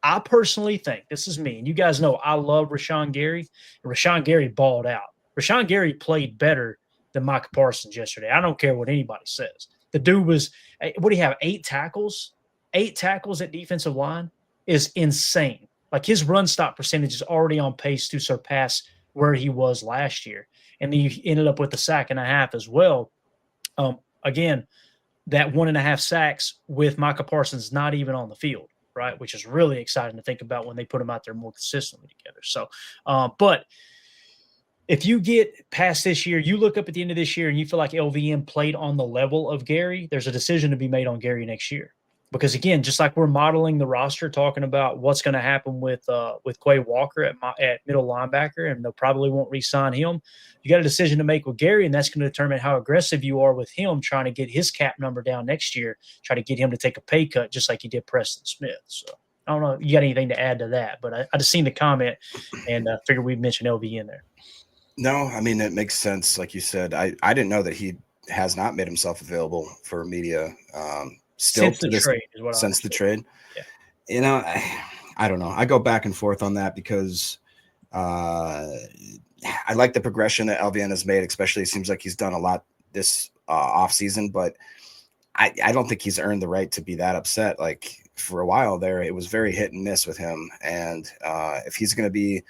I personally think, this is me, and you guys know I love Rashawn Gary, and Rashawn Gary balled out. Rashawn Gary played better than Micah Parsons yesterday. I don't care what anybody says. The dude was, what do you have, 8 tackles? 8 tackles at defensive line is insane. Like, his run stop percentage is already on pace to surpass where he was last year. And then you ended up with the 1.5 sacks as well. Again, that 1.5 sacks with Micah Parsons not even on the field, right? Which is really exciting to think about when they put them out there more consistently together. So, but if you get past this year, you look up at the end of this year and you feel like LVN played on the level of Gary, there's a decision to be made on Gary next year. Because again, just like we're modeling the roster, talking about what's going to happen with Quay Walker at middle linebacker, and they probably won't re-sign him. You got a decision to make with Gary, and that's going to determine how aggressive you are with him, trying to get his cap number down next year, try to get him to take a pay cut, just like you did Preston Smith. So I don't know if you got anything to add to that, but I just seen the comment and figured we'd mention LV in there. No, I mean, it makes sense. Like you said, I didn't know that he has not made himself available for media. Still since the trade is what since the trade. Yeah. You know, I don't know. I go back and forth on that because I like the progression that LVN has made, especially it seems like he's done a lot this off season, but I don't think he's earned the right to be that upset. Like for a while there, it was very hit and miss with him. And if he's going to be,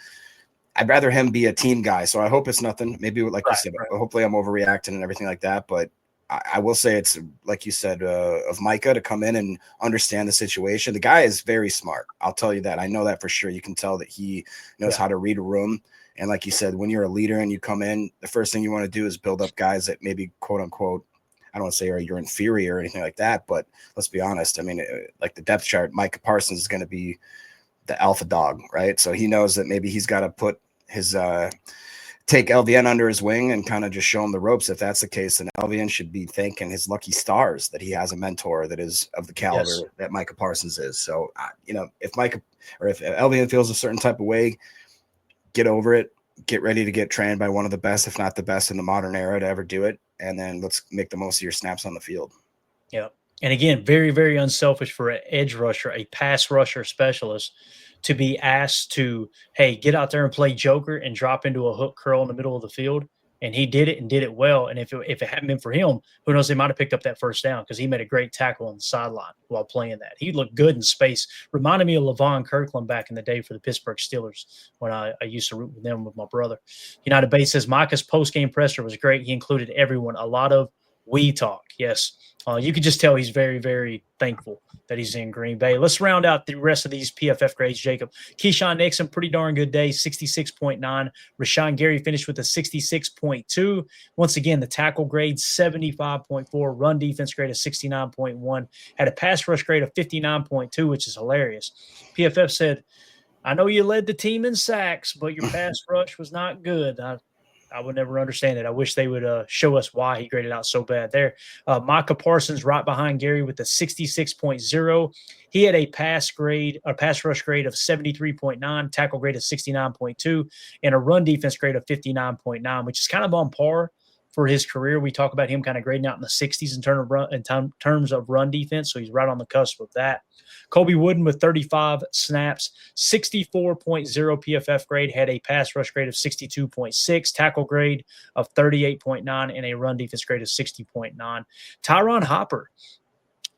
I'd rather him be a team guy. So I hope it's nothing. Maybe like you said, hopefully I'm overreacting and everything like that. But I will say it's like you said, of Micah to come in and understand the situation. The guy is very smart. I'll tell you that. I know that for sure. You can tell that he knows how to read a room. And like you said, when you're a leader and you come in, the first thing you want to do is build up guys that maybe quote unquote, I don't want to say you're inferior or anything like that, but let's be honest. I mean, like the depth chart, Micah Parsons is going to be the alpha dog, right? So he knows that maybe he's got to put his take LVN under his wing and kind of just show him the ropes. If that's the case, then LVN should be thanking his lucky stars that he has a mentor that is of the caliber that Micah Parsons is. So, if LVN feels a certain type of way, get over it, get ready to get trained by one of the best, if not the best in the modern era to ever do it. And then let's make the most of your snaps on the field. Yeah. And again, very, very unselfish for an edge rusher, a pass rusher specialist, to be asked to, hey, get out there and play Joker and drop into a hook curl in the middle of the field. And he did it and did it well. And if it hadn't been for him, who knows, they might have picked up that first down because he made a great tackle on the sideline while playing that. He looked good in space. Reminded me of Levon Kirkland back in the day for the Pittsburgh Steelers when I used to root with them with my brother. United Base says Micah's post-game presser was great. He included everyone. A lot of we talk. Yes. You can just tell he's very, very thankful that he's in Green Bay. Let's round out the rest of these PFF grades, Jacob. Keyshawn Nixon, pretty darn good day, 66.9. Rashawn Gary finished with a 66.2. Once again, the tackle grade, 75.4. Run defense grade of 69.1. Had a pass rush grade of 59.2, which is hilarious. PFF said, I know you led the team in sacks, but your pass rush was not good. I would never understand it. I wish they would show us why he graded out so bad there. Micah Parsons right behind Gary with a 66.0. He had a pass rush grade of 73.9, tackle grade of 69.2, and a run defense grade of 59.9, which is kind of on par for his career. We talk about him kind of grading out in the 60s in terms of run defense, so he's right on the cusp of that. Kobe Wooden with 35 snaps, 64.0 PFF grade, had a pass rush grade of 62.6, tackle grade of 38.9, and a run defense grade of 60.9. Tyron Hopper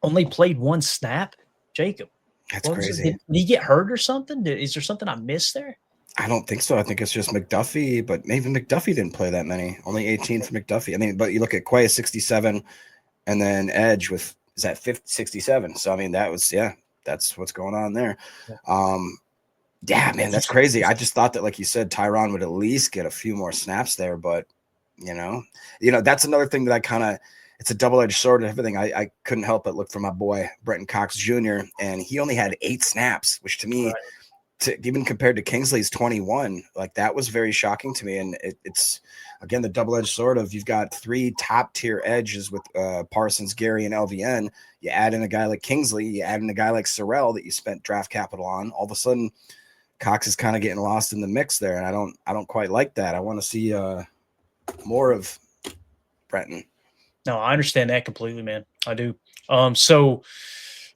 only played 1 snap. Jacob, that's crazy. Did he get hurt or something? Is there something I missed there? I don't think so. I think it's just McDuffie, but maybe McDuffie didn't play that many. Only 18 for McDuffie. I mean, but you look at Quay 67, and then Edge with 67. So I mean, that's what's going on there. Man, that's crazy. I just thought that, like you said, Tyron would at least get a few more snaps there, but that's another thing that it's a double-edged sword and everything. I couldn't help but look for my boy Brenton Cox Jr., and he only had 8 snaps, which to me even compared to Kingsley's 21, like that was very shocking to me. And it's again the double-edged sword of you've got 3 top-tier edges with Parsons, Gary, and LVN. You add in a guy like Kingsley, you add in a guy like Sorrell that you spent draft capital on. All of a sudden, Cox is kind of getting lost in the mix there, and I don't quite like that. I want to see more of Brenton. No, I understand that completely, man. I do. So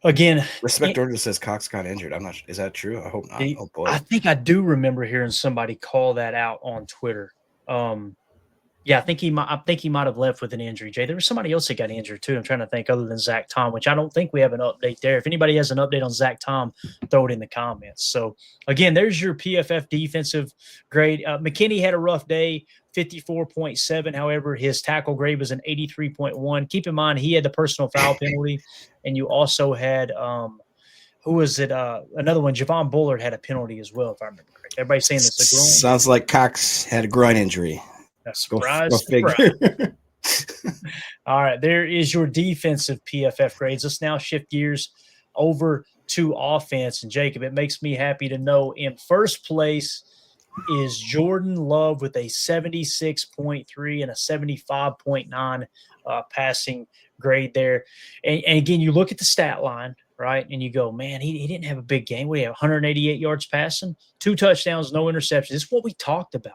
again, Respect Order says Cox got injured. I'm not. Is that true? I hope not. Oh boy. I think I do remember hearing somebody call that out on Twitter. Yeah, I think he might have left with an injury. Jay, there was somebody else that got injured too. I'm trying to think other than Zach Tom, which I don't think we have an update there. If anybody has an update on Zach Tom, throw it in the comments. So again, there's your PFF defensive grade. McKinney had a rough day, 54.7. However, his tackle grade was an 83.1. Keep in mind, he had the personal foul penalty, and you also had who was it? Another one, Javon Bullard had a penalty as well, if I remember correctly. Everybody's saying it's a groin. Sounds like Cox had a groin injury. Surprise. Go figure. All right, there is your defensive PFF grades. Let's now shift gears over to offense. And Jacob, it makes me happy to know in first place is Jordan Love with a 76.3 and a 75.9 passing grade there. And again, you look at the stat line, right, and you go, man, he didn't have a big game. We have 188 yards passing, 2 touchdowns, no interceptions. This is what we talked about.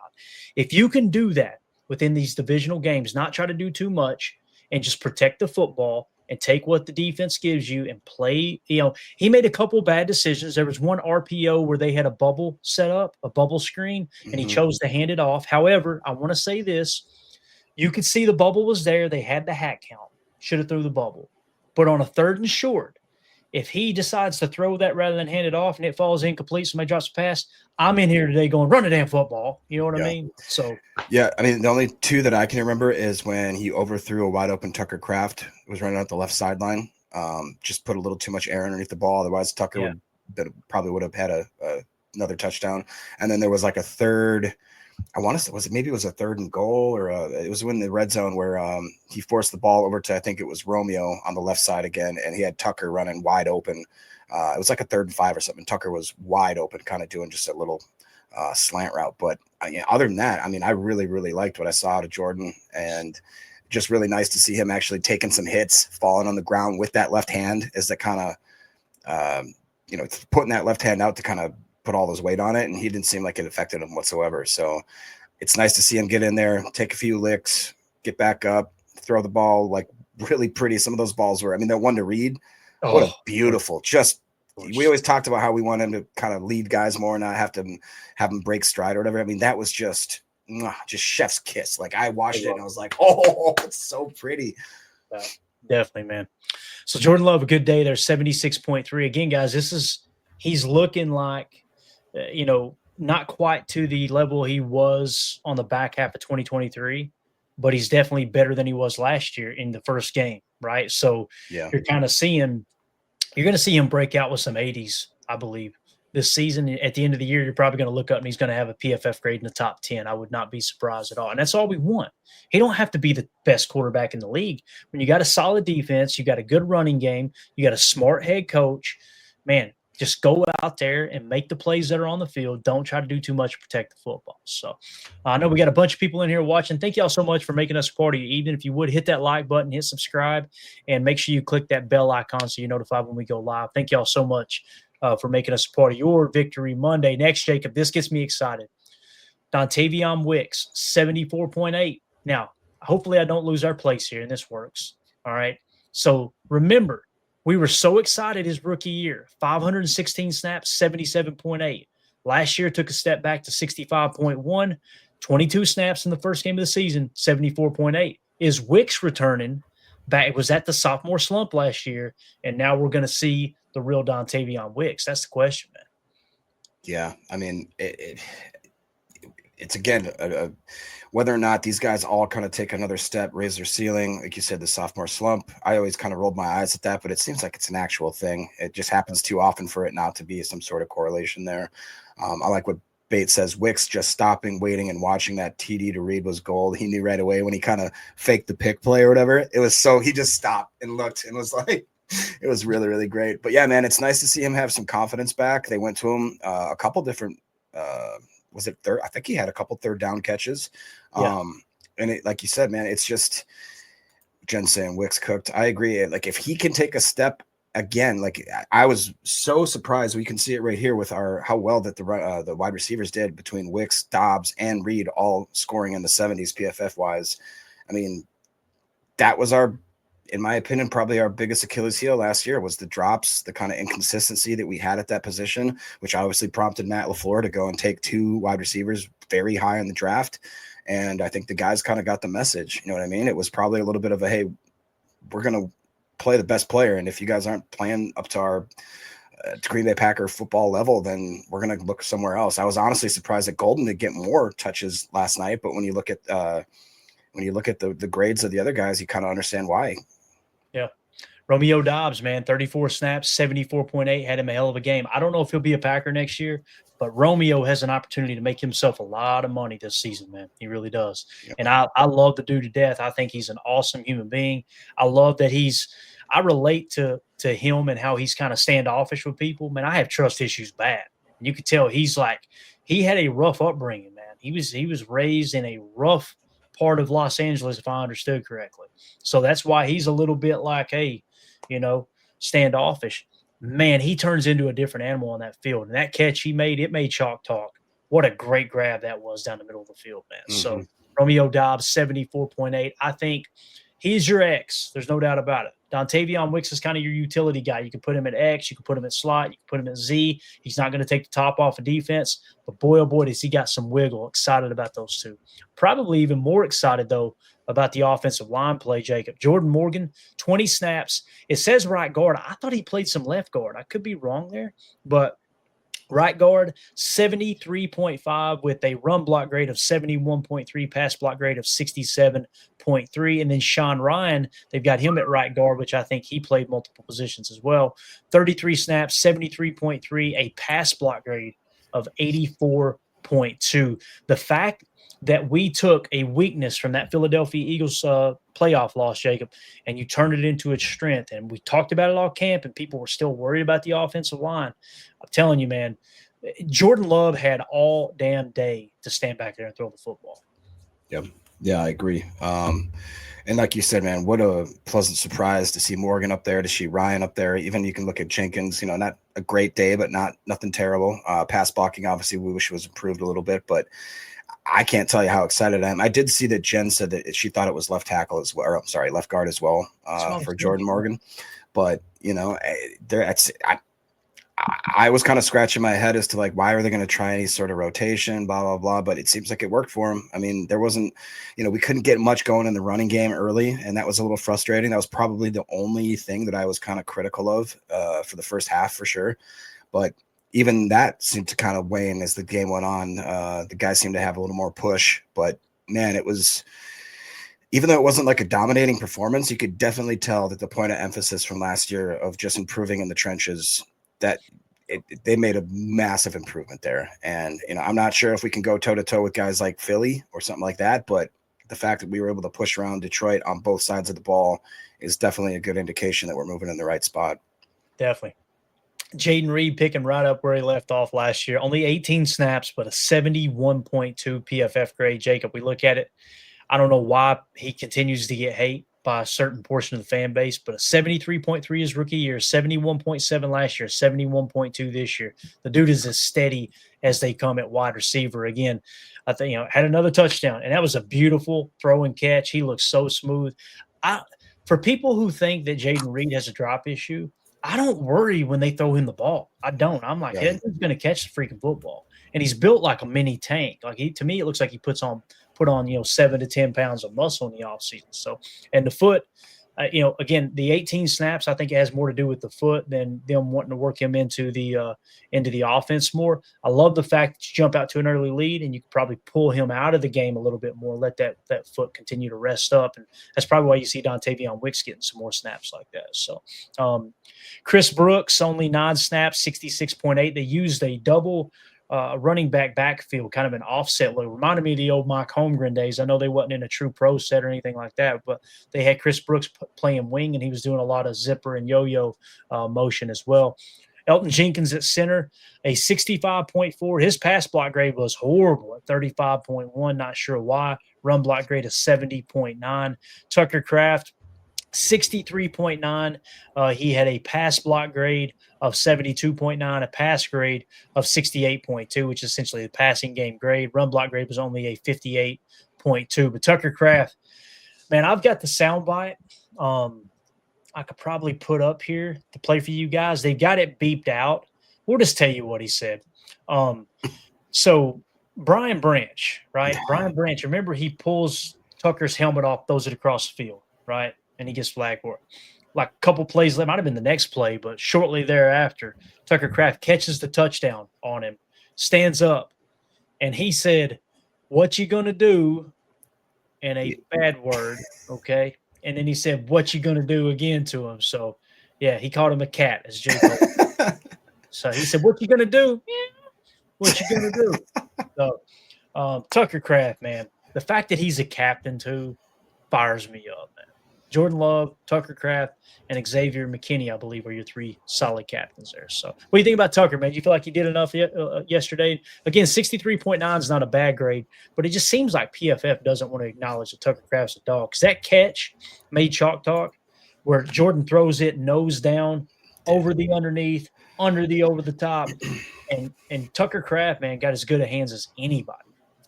If you can do that within these divisional games, not try to do too much and just protect the football and take what the defense gives you and play. He made a couple bad decisions. There was one RPO where they had a bubble set up, a bubble screen, and he chose to hand it off. However, I want to say this. You could see the bubble was there. They had the hat count. Should have threw the bubble. But on a 3rd and short, if he decides to throw that rather than hand it off and it falls incomplete, somebody drops a pass, I'm in here today going, run the damn football. You know what I mean? So, yeah, I mean, the only 2 that I can remember is when he overthrew a wide open Tucker Kraft, was running out the left sideline. Just put a little too much air underneath the ball. Otherwise, Tucker probably would have had another touchdown. And then there was like a third. I want to say, maybe it was a 3rd and goal, or it was in the red zone where he forced the ball over to, I think it was Romeo on the left side again, and he had Tucker running wide open. It was like a 3rd and 5 or something. Tucker was wide open, kind of doing just a little slant route. But other than that, I mean, I really, really liked what I saw out of Jordan, and just really nice to see him actually taking some hits, falling on the ground with that left hand, is that kind of, putting that left hand out to kind of put all his weight on it, and he didn't seem like it affected him whatsoever. So it's nice to see him get in there, take a few licks, get back up, throw the ball like really pretty. Some of those balls were, I mean, they're one to read. What a beautiful, we always talked about how we want him to kind of lead guys more, not have to have him break stride or whatever. I mean, that was just chef's kiss. Like I watched it and I was like, oh, it's so pretty. Definitely, man. So Jordan Love, a good day there, 76.3. Again, guys, he's looking like, not quite to the level he was on the back half of 2023, but he's definitely better than he was last year in the first game, right? So you're going to see him break out with some 80s, I believe. This season, at the end of the year, you're probably going to look up and he's going to have a PFF grade in the top 10. I would not be surprised at all. And that's all we want. He don't have to be the best quarterback in the league. When you got a solid defense, you got a good running game, you got a smart head coach, man, just go out there and make the plays that are on the field. Don't try to do too much to protect the football. So I know we got a bunch of people in here watching. Thank y'all so much for making us a part of your evening. If you would, hit that like button, hit subscribe, and make sure you click that bell icon so you're notified when we go live. Thank y'all so much for making us a part of your Victory Monday. Next, Jacob, this gets me excited. Dontavion Wicks, 74.8. Now, hopefully I don't lose our place here and this works. All right. So remember, we were so excited his rookie year, 516 snaps, 77.8. Last year took a step back to 65.1, 22 snaps in the first game of the season, 74.8. Is Wicks returning back? It was at the sophomore slump last year, and now we're going to see the real Dontavion Wicks. That's the question, man. Yeah, I mean, it's again, whether or not these guys all kind of take another step, raise their ceiling. Like you said, the sophomore slump, I always kind of rolled my eyes at that, but it seems like it's an actual thing. It just happens too often for it not to be some sort of correlation there. I like what Bates says. Wicks just stopping, waiting, and watching that TD to Reed was gold. He knew right away when he kind of faked the pick play or whatever. It was so he just stopped and looked and was like, It was really, really great. But yeah, man, it's nice to see him have some confidence back. They went to him a couple different, was it third? I think he had a couple third down catches. Yeah. And it, like you said, man, it's just Jen saying Wicks cooked. I agree. Like if he can take a step again, like I was so surprised. We can see it right here with how well that the wide receivers did between Wicks, Dobbs, and Reed, all scoring in the 70s PFF wise. I mean, that was in my opinion, probably our biggest Achilles heel last year was the drops, the kind of inconsistency that we had at that position, which obviously prompted Matt LaFleur to go and take 2 wide receivers very high in the draft. And I think the guys kind of got the message. You know what I mean? It was probably a little bit of a, hey, we're going to play the best player. And if you guys aren't playing up to our Green Bay Packer football level, then we're going to look somewhere else. I was honestly surprised that Golden did get more touches last night. But when you look at the grades of the other guys, you kind of understand why. Yeah. Romeo Dobbs, man, 34 snaps, 74.8, had him a hell of a game. I don't know if he'll be a Packer next year, but Romeo has an opportunity to make himself a lot of money this season, man. He really does. Yep. And I love the dude to death. I think he's an awesome human being. I love that I relate to him and how he's kind of standoffish with people. Man, I have trust issues bad. And you could tell he had a rough upbringing, man. He was raised in a rough part of Los Angeles, if I understood correctly. So that's why he's a little bit like, hey, standoffish. Man, he turns into a different animal on that field. And that catch he made, it made chalk talk. What a great grab that was down the middle of the field, man. Mm-hmm. So Romeo Dobbs, 74.8. I think he's your X. There's no doubt about it. Dontavion Wicks is kind of your utility guy. You can put him at X. You can put him at slot. You can put him at Z. He's not going to take the top off of defense. But boy, oh boy, does he got some wiggle. Excited about those two. Probably even more excited, though, about the offensive line play, Jacob. Jordan Morgan, 20 snaps. It says right guard. I thought he played some left guard. I could be wrong there. But right guard, 73.5 with a run block grade of 71.3, pass block grade of 67.3. And then Sean Ryan, they've got him at right guard, which I think he played multiple positions as well. 33 snaps, 73.3, a pass block grade of 84.2. The fact that we took a weakness from that Philadelphia Eagles playoff loss, Jacob, and you turned it into its strength. And we talked about it all camp, and people were still worried about the offensive line. I'm telling you, man, Jordan Love had all damn day to stand back there and throw the football. Yep. Yeah, I agree. And like you said, man, what a pleasant surprise to see Morgan up there, to see Ryan up there. Even you can look at Jenkins, not a great day, but nothing terrible. Pass blocking, obviously, we wish it was improved a little bit, but I can't tell you how excited I am. I did see that Jen said that she thought it was left tackle as well, or I'm sorry, left guard as well for Jordan Morgan. But, I was kind of scratching my head as to like, why are they going to try any sort of rotation, blah, blah, blah. But it seems like it worked for him. I mean, there wasn't, we couldn't get much going in the running game early, and that was a little frustrating. That was probably the only thing that I was kind of critical of for the first half for sure. But even that seemed to kind of wane as the game went on. The guys seemed to have a little more push, but man, it was, even though it wasn't like a dominating performance, you could definitely tell that the point of emphasis from last year of just improving in the trenches, that they made a massive improvement there. And, I'm not sure if we can go toe to toe with guys like Philly or something like that, but the fact that we were able to push around Detroit on both sides of the ball is definitely a good indication that we're moving in the right spot. Definitely. Jaden Reed picking right up where he left off last year. Only 18 snaps, but a 71.2 PFF grade. Jacob, we look at it. I don't know why he continues to get hate by a certain portion of the fan base, but a 73.3 his rookie year, 71.7 last year, 71.2 this year. The dude is as steady as they come at wide receiver. Again, I think, had another touchdown, and that was a beautiful throw and catch. He looks so smooth. For people who think that Jaden Reed has a drop issue, I don't worry when they throw him the ball. I don't. I'm like, he's going to catch the freaking football. And he's built like a mini tank. Like to me, it looks like he put on 7 to 10 pounds of muscle in the offseason. So, and the foot, again, the 18 snaps, I think it has more to do with the foot than them wanting to work him into the offense more. I love the fact that you jump out to an early lead and you can probably pull him out of the game a little bit more, let that foot continue to rest up. And that's probably why you see Dontavion Wicks getting some more snaps like that. So, Chris Brooks, only 9 snaps, 66.8. They used a double running backfield, kind of an offset look. Reminded me of the old Mike Holmgren days. I know they wasn't in a true pro set or anything like that, but they had Chris Brooks playing wing, and he was doing a lot of zipper and yo-yo motion as well. Elton Jenkins at center, a 65.4. His pass block grade was horrible at 35.1. Not sure why. Run block grade is 70.9. Tucker Kraft, 63.9. He had a pass block grade of 72.9, a pass grade of 68.2, which is essentially the passing game grade. Run block grade was only a 58.2. But Tucker Kraft, man, I've got the soundbite. I could probably put up here to play for you guys. They got it beeped out. We'll just tell you what he said. So Brian Branch, right? Brian Branch, remember he pulls Tucker's helmet off, throws it across the field, right? And he gets flagged for it. Like a couple plays, it might have been the next play, but shortly thereafter, Tucker Kraft catches the touchdown on him, stands up, and he said, "What you gonna do?" in a bad word, okay? And then he said, "What you gonna do?" again to him. So, yeah, he called him a cat, as Jay called him. So he said, "What you gonna do? What you gonna do?" So, Tucker Kraft, man, the fact that he's a captain too fires me up, man. Jordan Love, Tucker Kraft, and Xavier McKinney, I believe, are your three solid captains there. So what do you think about Tucker, man? Do you feel like he did enough yesterday? Again, 63.9 is not a bad grade, but it just seems like PFF doesn't want to acknowledge that Tucker Kraft's a dog. Because that catch made chalk talk where Jordan throws it nose down, over the underneath, under the over the top. And Tucker Kraft, man, got as good a hands as anybody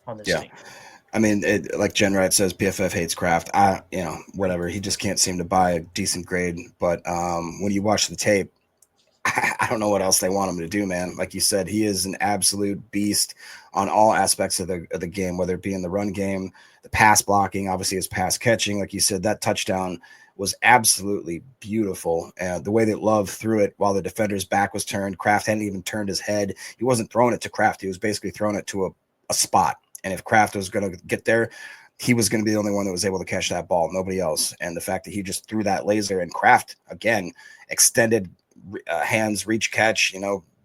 on this team. I mean, like Jen Wright says, PFF hates Kraft. Whatever. He just can't seem to buy a decent grade. But when you watch the tape, I don't know what else they want him to do, man. Like you said, he is an absolute beast on all aspects of the game, whether it be in the run game, the pass blocking, obviously his pass catching. Like you said, that touchdown was absolutely beautiful. The way that Love threw it while the defender's back was turned, Kraft hadn't even turned his head. He wasn't throwing it to Kraft. He was basically throwing it to a spot. And if Kraft was going to get there, he was going to be the only one that was able to catch that ball, nobody else. And the fact that he just threw that laser, and Kraft, again, extended hands, reach, catch,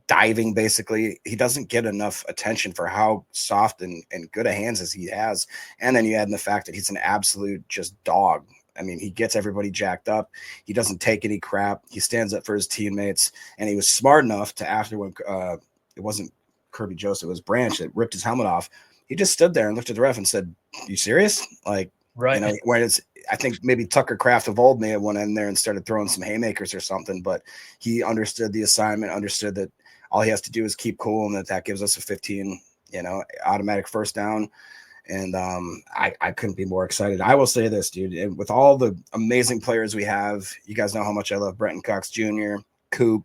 diving basically. He doesn't get enough attention for how soft and good a hands as he has. And then you add in the fact that he's an absolute just dog. I mean, he gets everybody jacked up. He doesn't take any crap. He stands up for his teammates. And he was smart enough to, after when it wasn't Kirby Joseph, it was Branch that ripped his helmet off, he just stood there and looked at the ref and said, "You serious?" Like, right. Whereas I think maybe Tucker Kraft of old may have went in there and started throwing some haymakers or something, but he understood the assignment, understood that all he has to do is keep cool, and that gives us a 15, automatic first down. And I couldn't be more excited. I will say this, dude, and with all the amazing players we have, you guys know how much I love Brenton Cox Jr., Coop,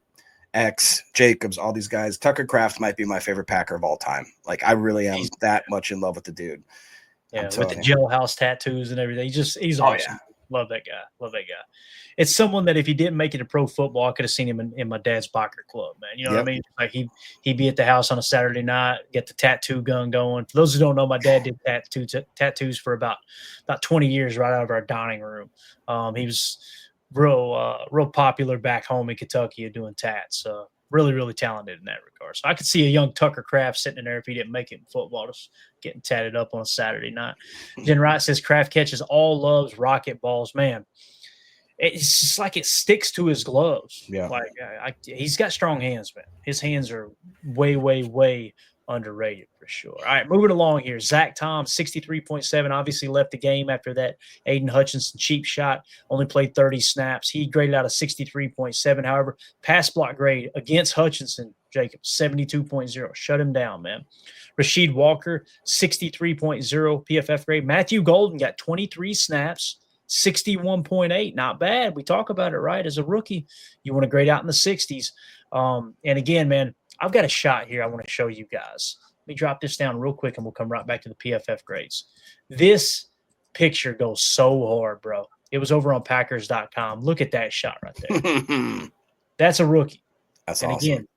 X, Jacobs, all these guys. Tucker Kraft might be my favorite Packer of all time. Like, I really am that much in love with the dude. Yeah, with the jailhouse tattoos and everything. He's awesome. Yeah. Love that guy. It's someone that if he didn't make it to pro football, I could have seen him in my dad's biker club, man. You know what I mean? Like he'd be at the house on a Saturday night, get the tattoo gun going. For those who don't know, my dad did tattoos for about 20 years right out of our dining room. He was real popular back home in Kentucky doing tats. Really, really talented in that regard. So I could see a young Tucker Kraft sitting in there if he didn't make it in football, just getting tatted up on a Saturday night. Jen Wright says Kraft catches all Love's rocket balls. Man, it's just like it sticks to his gloves. Yeah. Like he's got strong hands, man. His hands are way, way, way underrated for sure. All right, moving along here. Zach Tom, 63.7, obviously left the game after that Aiden Hutchinson cheap shot, only played 30 snaps. He graded out a 63.7. However, pass block grade against Hutchinson, Jacob, 72.0. Shut him down, man. Rasheed Walker, 63.0 PFF grade. Matthew Golden got 23 snaps, 61.8. Not bad. We talk about it, right? As a rookie, you want to grade out in the 60s. And again, man, I've got a shot here I want to show you guys. Let me drop this down real quick, and we'll come right back to the PFF grades. This picture goes so hard, bro. It was over on Packers.com. Look at that shot right there. That's a rookie. That's and awesome. Again,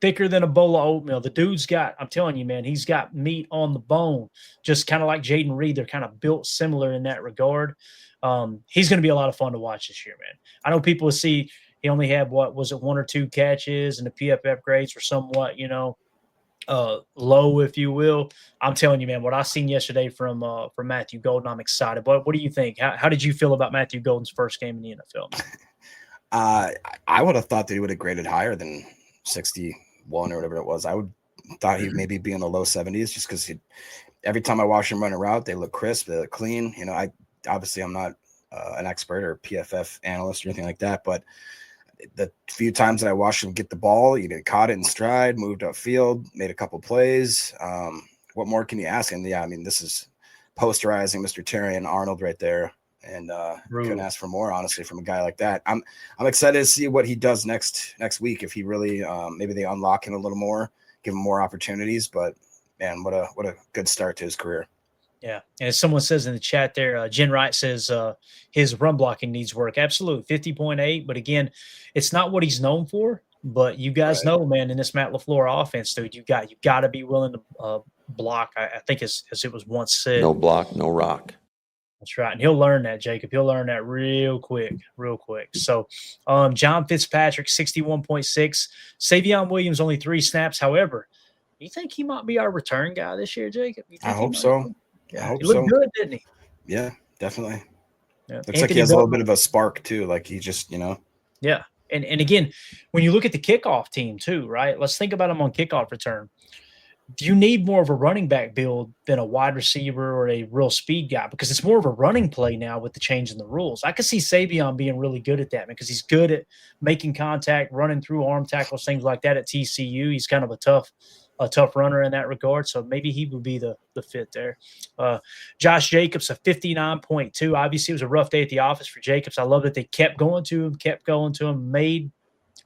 thicker than a bowl of oatmeal. The dude's got, I'm telling you, man, he's got meat on the bone, just kind of like Jaden Reed. They're kind of built similar in that regard. He's going to be a lot of fun to watch this year, man. I know people will see he only had, 1 or 2 catches, and the PFF grades were somewhat, low, if you will. I'm telling you, man, what I seen yesterday from Matthew Golden, I'm excited. But what do you think? How did you feel about Matthew Golden's first game in the NFL? I would have thought that he would have graded higher than 61 or whatever it was. I would thought he'd maybe be in the low 70s just because every time I watch him run a route, they look crisp, they look clean. You know, I'm not an expert or PFF analyst or anything like that, but the few times that I watched him get the ball, he caught it in stride, moved upfield, made a couple plays. What more can you ask? And yeah, I mean, this is posterizing Mr. Terry and Arnold right there. And couldn't ask for more, honestly, from a guy like that. I'm excited to see what he does next week. If he really maybe they unlock him a little more, give him more opportunities. But man, what a good start to his career. Yeah, and as someone says in the chat there, Jen Wright says his run blocking needs work. Absolutely, 50.8. But again, it's not what he's known for. But you guys know, man, in this Matt LaFleur offense, dude, you got to be willing to block. I think as it was once said, No block, no rock. That's right. And he'll learn that, Jacob. He'll learn that real quick. So John Fitzpatrick, 61.6. Savion Williams, only 3 snaps. However, you think he might be our return guy this year, Jacob? I hope so. Yeah. He looked good, didn't he? Yeah, definitely. Yeah. Looks like he has a little bit of a spark too. Like he just, Yeah. And again, when you look at the kickoff team too, right? Let's think about him on kickoff return. You need more of a running back build than a wide receiver or a real speed guy because it's more of a running play now with the change in the rules. I could see Savion being really good at that because he's good at making contact, running through arm tackles, things like that at TCU. He's kind of a tough runner in that regard. So maybe he would be the fit there. Josh Jacobs, a 59.2. Obviously, it was a rough day at the office for Jacobs. I love that they kept going to him, made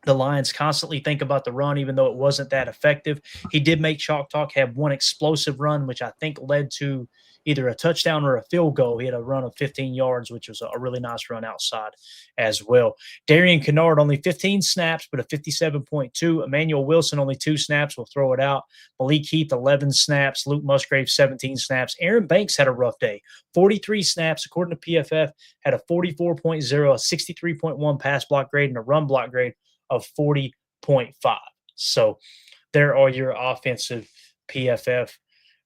the Lions constantly think about the run, even though it wasn't that effective. He did make Chalk Talk have one explosive run, which I think led to either a touchdown or a field goal. He had a run of 15 yards, which was a really nice run outside as well. Darian Kennard, only 15 snaps, but a 57.2. Emmanuel Wilson, only 2 snaps. We'll throw it out. Malik Heath, 11 snaps. Luke Musgrave, 17 snaps. Aaron Banks had a rough day. 43 snaps, according to PFF, had a 44.0, a 63.1 pass block grade, and a run block grade of 40.5. So there are your offensive PFF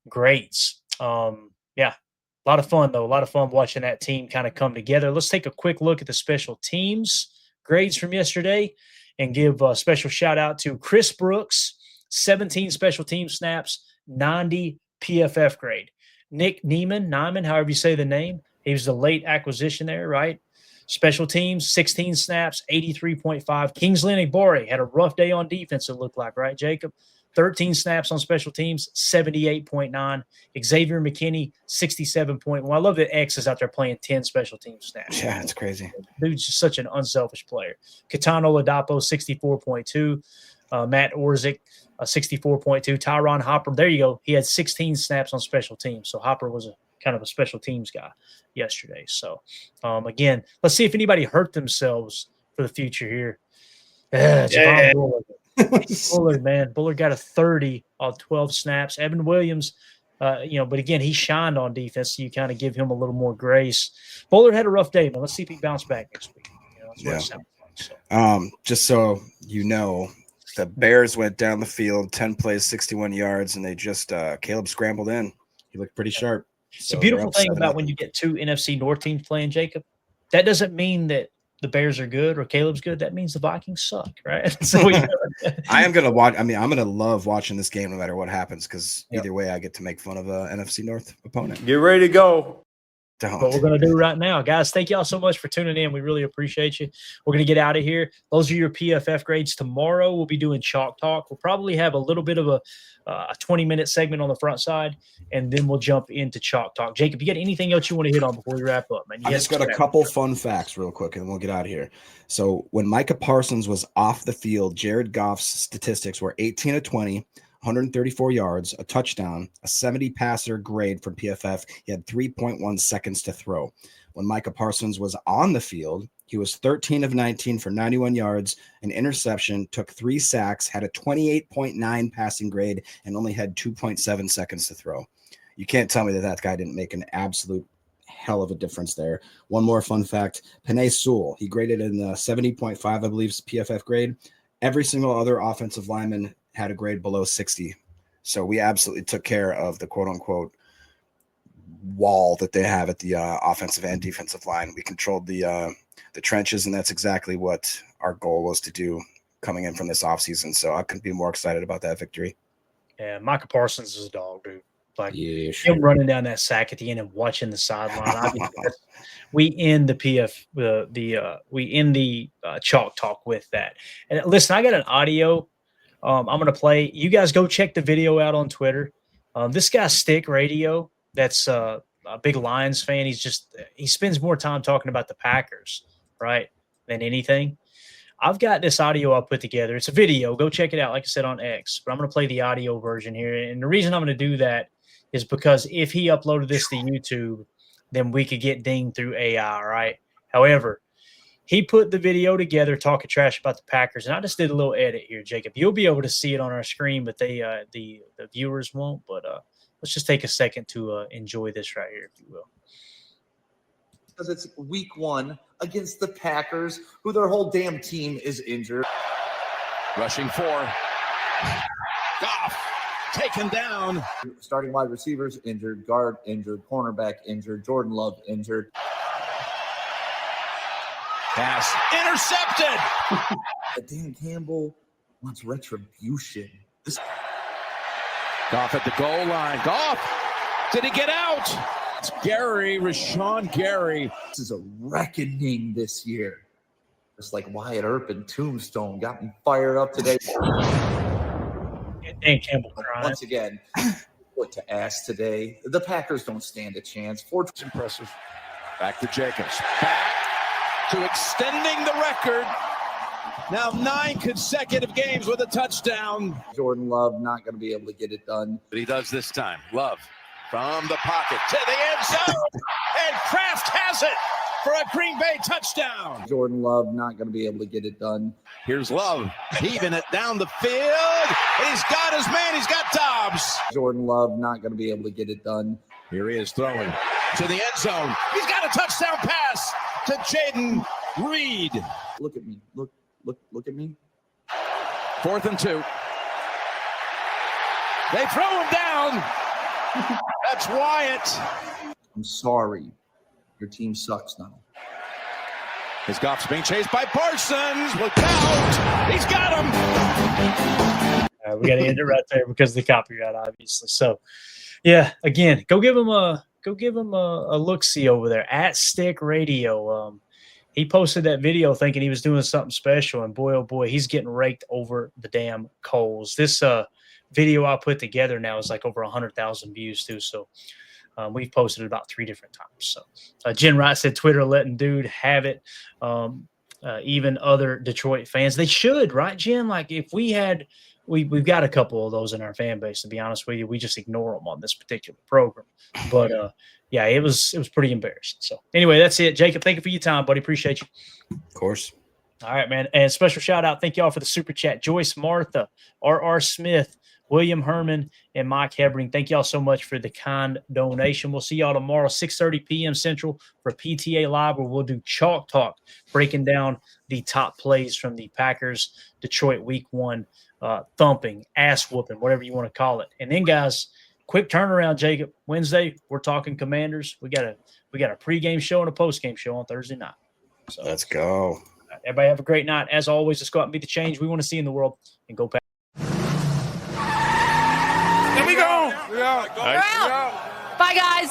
grades. Yeah, a lot of fun, though. A lot of fun watching that team kind of come together. Let's take a quick look at the special teams grades from yesterday and give a special shout out to Chris Brooks, 17 special team snaps, 90 PFF grade. Nick Neiman, however you say the name, he was the late acquisition there, right? Special teams, 16 snaps, 83.5. Kingsley Egbore had a rough day on defense, it looked like, right, Jacob? 13 snaps on special teams, 78.9. Xavier McKinney, 67.1. I love that X is out there playing 10 special team snaps. Yeah, it's crazy. Dude's just such an unselfish player. Katano Ladapo, 64.2. Matt Orzik, 64.2. Tyron Hopper, there you go. He had 16 snaps on special teams. So Hopper was kind of a special teams guy yesterday. So, again, let's see if anybody hurt themselves for the future here. Javon Bullard. Bullard got a 30 on 12 snaps. Evan Williams, but again, he shined on defense, so you kind of give him a little more grace. Bullard had a rough day, man. Let's see if he bounced back next week. Just so you know, the Bears went down the field, 10 plays, 61 yards, and they just Caleb scrambled in. He looked pretty sharp. It's a beautiful thing about when you get 2 NFC North teams playing, Jacob. That doesn't mean that the Bears are good or Caleb's good. That means the Vikings suck, right? So I am going to watch. I mean, I'm going to love watching this game no matter what happens because either way I get to make fun of a NFC North opponent. Get ready to go. What we're going to do right now. Guys, thank y'all so much for tuning in. We really appreciate you. We're going to get out of here. Those are your PFF grades. Tomorrow we'll be doing Chalk Talk. We'll probably have a little bit of a 20-minute segment on the front side, and then we'll jump into Chalk Talk. Jacob, you got anything else you want to hit on before we wrap up, man? I just got a couple fun facts real quick, and we'll get out of here. So when Micah Parsons was off the field, Jared Goff's statistics were 18 of 20, 134 yards, a touchdown, a 70 passer grade for PFF. He had 3.1 seconds to throw. When Micah Parsons was on the field, he was 13 of 19 for 91 yards, an interception, took 3 sacks, had a 28.9 passing grade, and only had 2.7 seconds to throw. You can't tell me that guy didn't make an absolute hell of a difference there. One more fun fact, Penei Sewell, he graded in the 70.5, I believe, PFF grade. Every single other offensive lineman had a grade below 60. So we absolutely took care of the quote unquote wall that they have at the offensive and defensive line. We controlled the trenches, and that's exactly what our goal was to do coming in from this offseason. So I couldn't be more excited about that victory. Yeah, Micah Parsons is a dog, dude. Like sure. him running down that sack at the end and watching the sideline. We end the we end the chalk talk with that. And listen, I got an audio. I'm gonna play. You guys go check the video out on Twitter. This guy Stick Radio, that's a big Lions fan. He spends more time talking about the Packers, right, than anything. I've got this audio I put together. It's a video. Go check it out, like I said, on X. But I'm going to play the audio version here. And the reason I'm going to do that is because if he uploaded this to YouTube, then we could get dinged through AI, right? However, he put the video together talking trash about the Packers. And I just did a little edit here, Jacob. You'll be able to see it on our screen, but the viewers won't. But let's just take a second to enjoy this right here, if you will. Because it's week 1 against the Packers, who their whole damn team is injured. Rushing 4. Goff taken down. Starting wide receivers injured, guard injured, cornerback injured, Jordan Love injured. Pass intercepted. Dan Campbell wants retribution. Goff at the goal line. Goff, did he get out? It's Gary, Rashawn Gary. This is a reckoning this year. Just like Wyatt Earp and Tombstone got me fired up today. Dan Campbell crying. Once again, what to ask today. The Packers don't stand a chance. It's impressive. Back to Jacobs. Back to extending the record. Now 9 consecutive games with a touchdown. Jordan Love not going to be able to get it done. But he does this time. Love. From the pocket to the end zone, and Kraft has it for a Green Bay touchdown. Jordan Love not going to be able to get it done. Here's Love, heaving it down the field. He's got his man, he's got Dobbs. Jordan Love not going to be able to get it done. Here he is throwing to the end zone. He's got a touchdown pass to Jaden Reed. Look at me, look at me. 4th and 2. They throw him down. That's Wyatt. I'm sorry. Your team sucks now. His Goff's being chased by Parsons. Look out. He's got him. We got to end it right there because of the copyright, obviously. So, yeah, again, go give him a look-see over there at Stick Radio. He posted that video thinking he was doing something special, and boy, oh boy, he's getting raked over the damn coals. This video I put together now is like over 100,000 views too. So we've posted it about 3 different times. So Jen Wright said Twitter letting dude have it. Even other Detroit fans, they should, right, Jen? Like if we had, we've got a couple of those in our fan base, to be honest with you. We just ignore them on this particular program. But yeah, it was pretty embarrassing. So anyway, that's it. Jacob, thank you for your time, buddy. Appreciate you. Of course. All right, man. And special shout out. Thank y'all for the super chat. Joyce Martha, R.R. Smith, William Herman, and Mike Hebring. Thank y'all so much for the kind donation. We'll see y'all tomorrow, 6:30 p.m. Central for PTA Live, where we'll do Chalk Talk, breaking down the top plays from the Packers Detroit Week 1 thumping, ass whooping, whatever you want to call it. And then, guys, quick turnaround, Jacob. Wednesday, we're talking Commanders. We got a pregame show and a postgame show on Thursday night. So let's go. Everybody have a great night. As always, let's go out and be the change we want to see in the world and go Packers. Here we go. We're out. Bye, guys.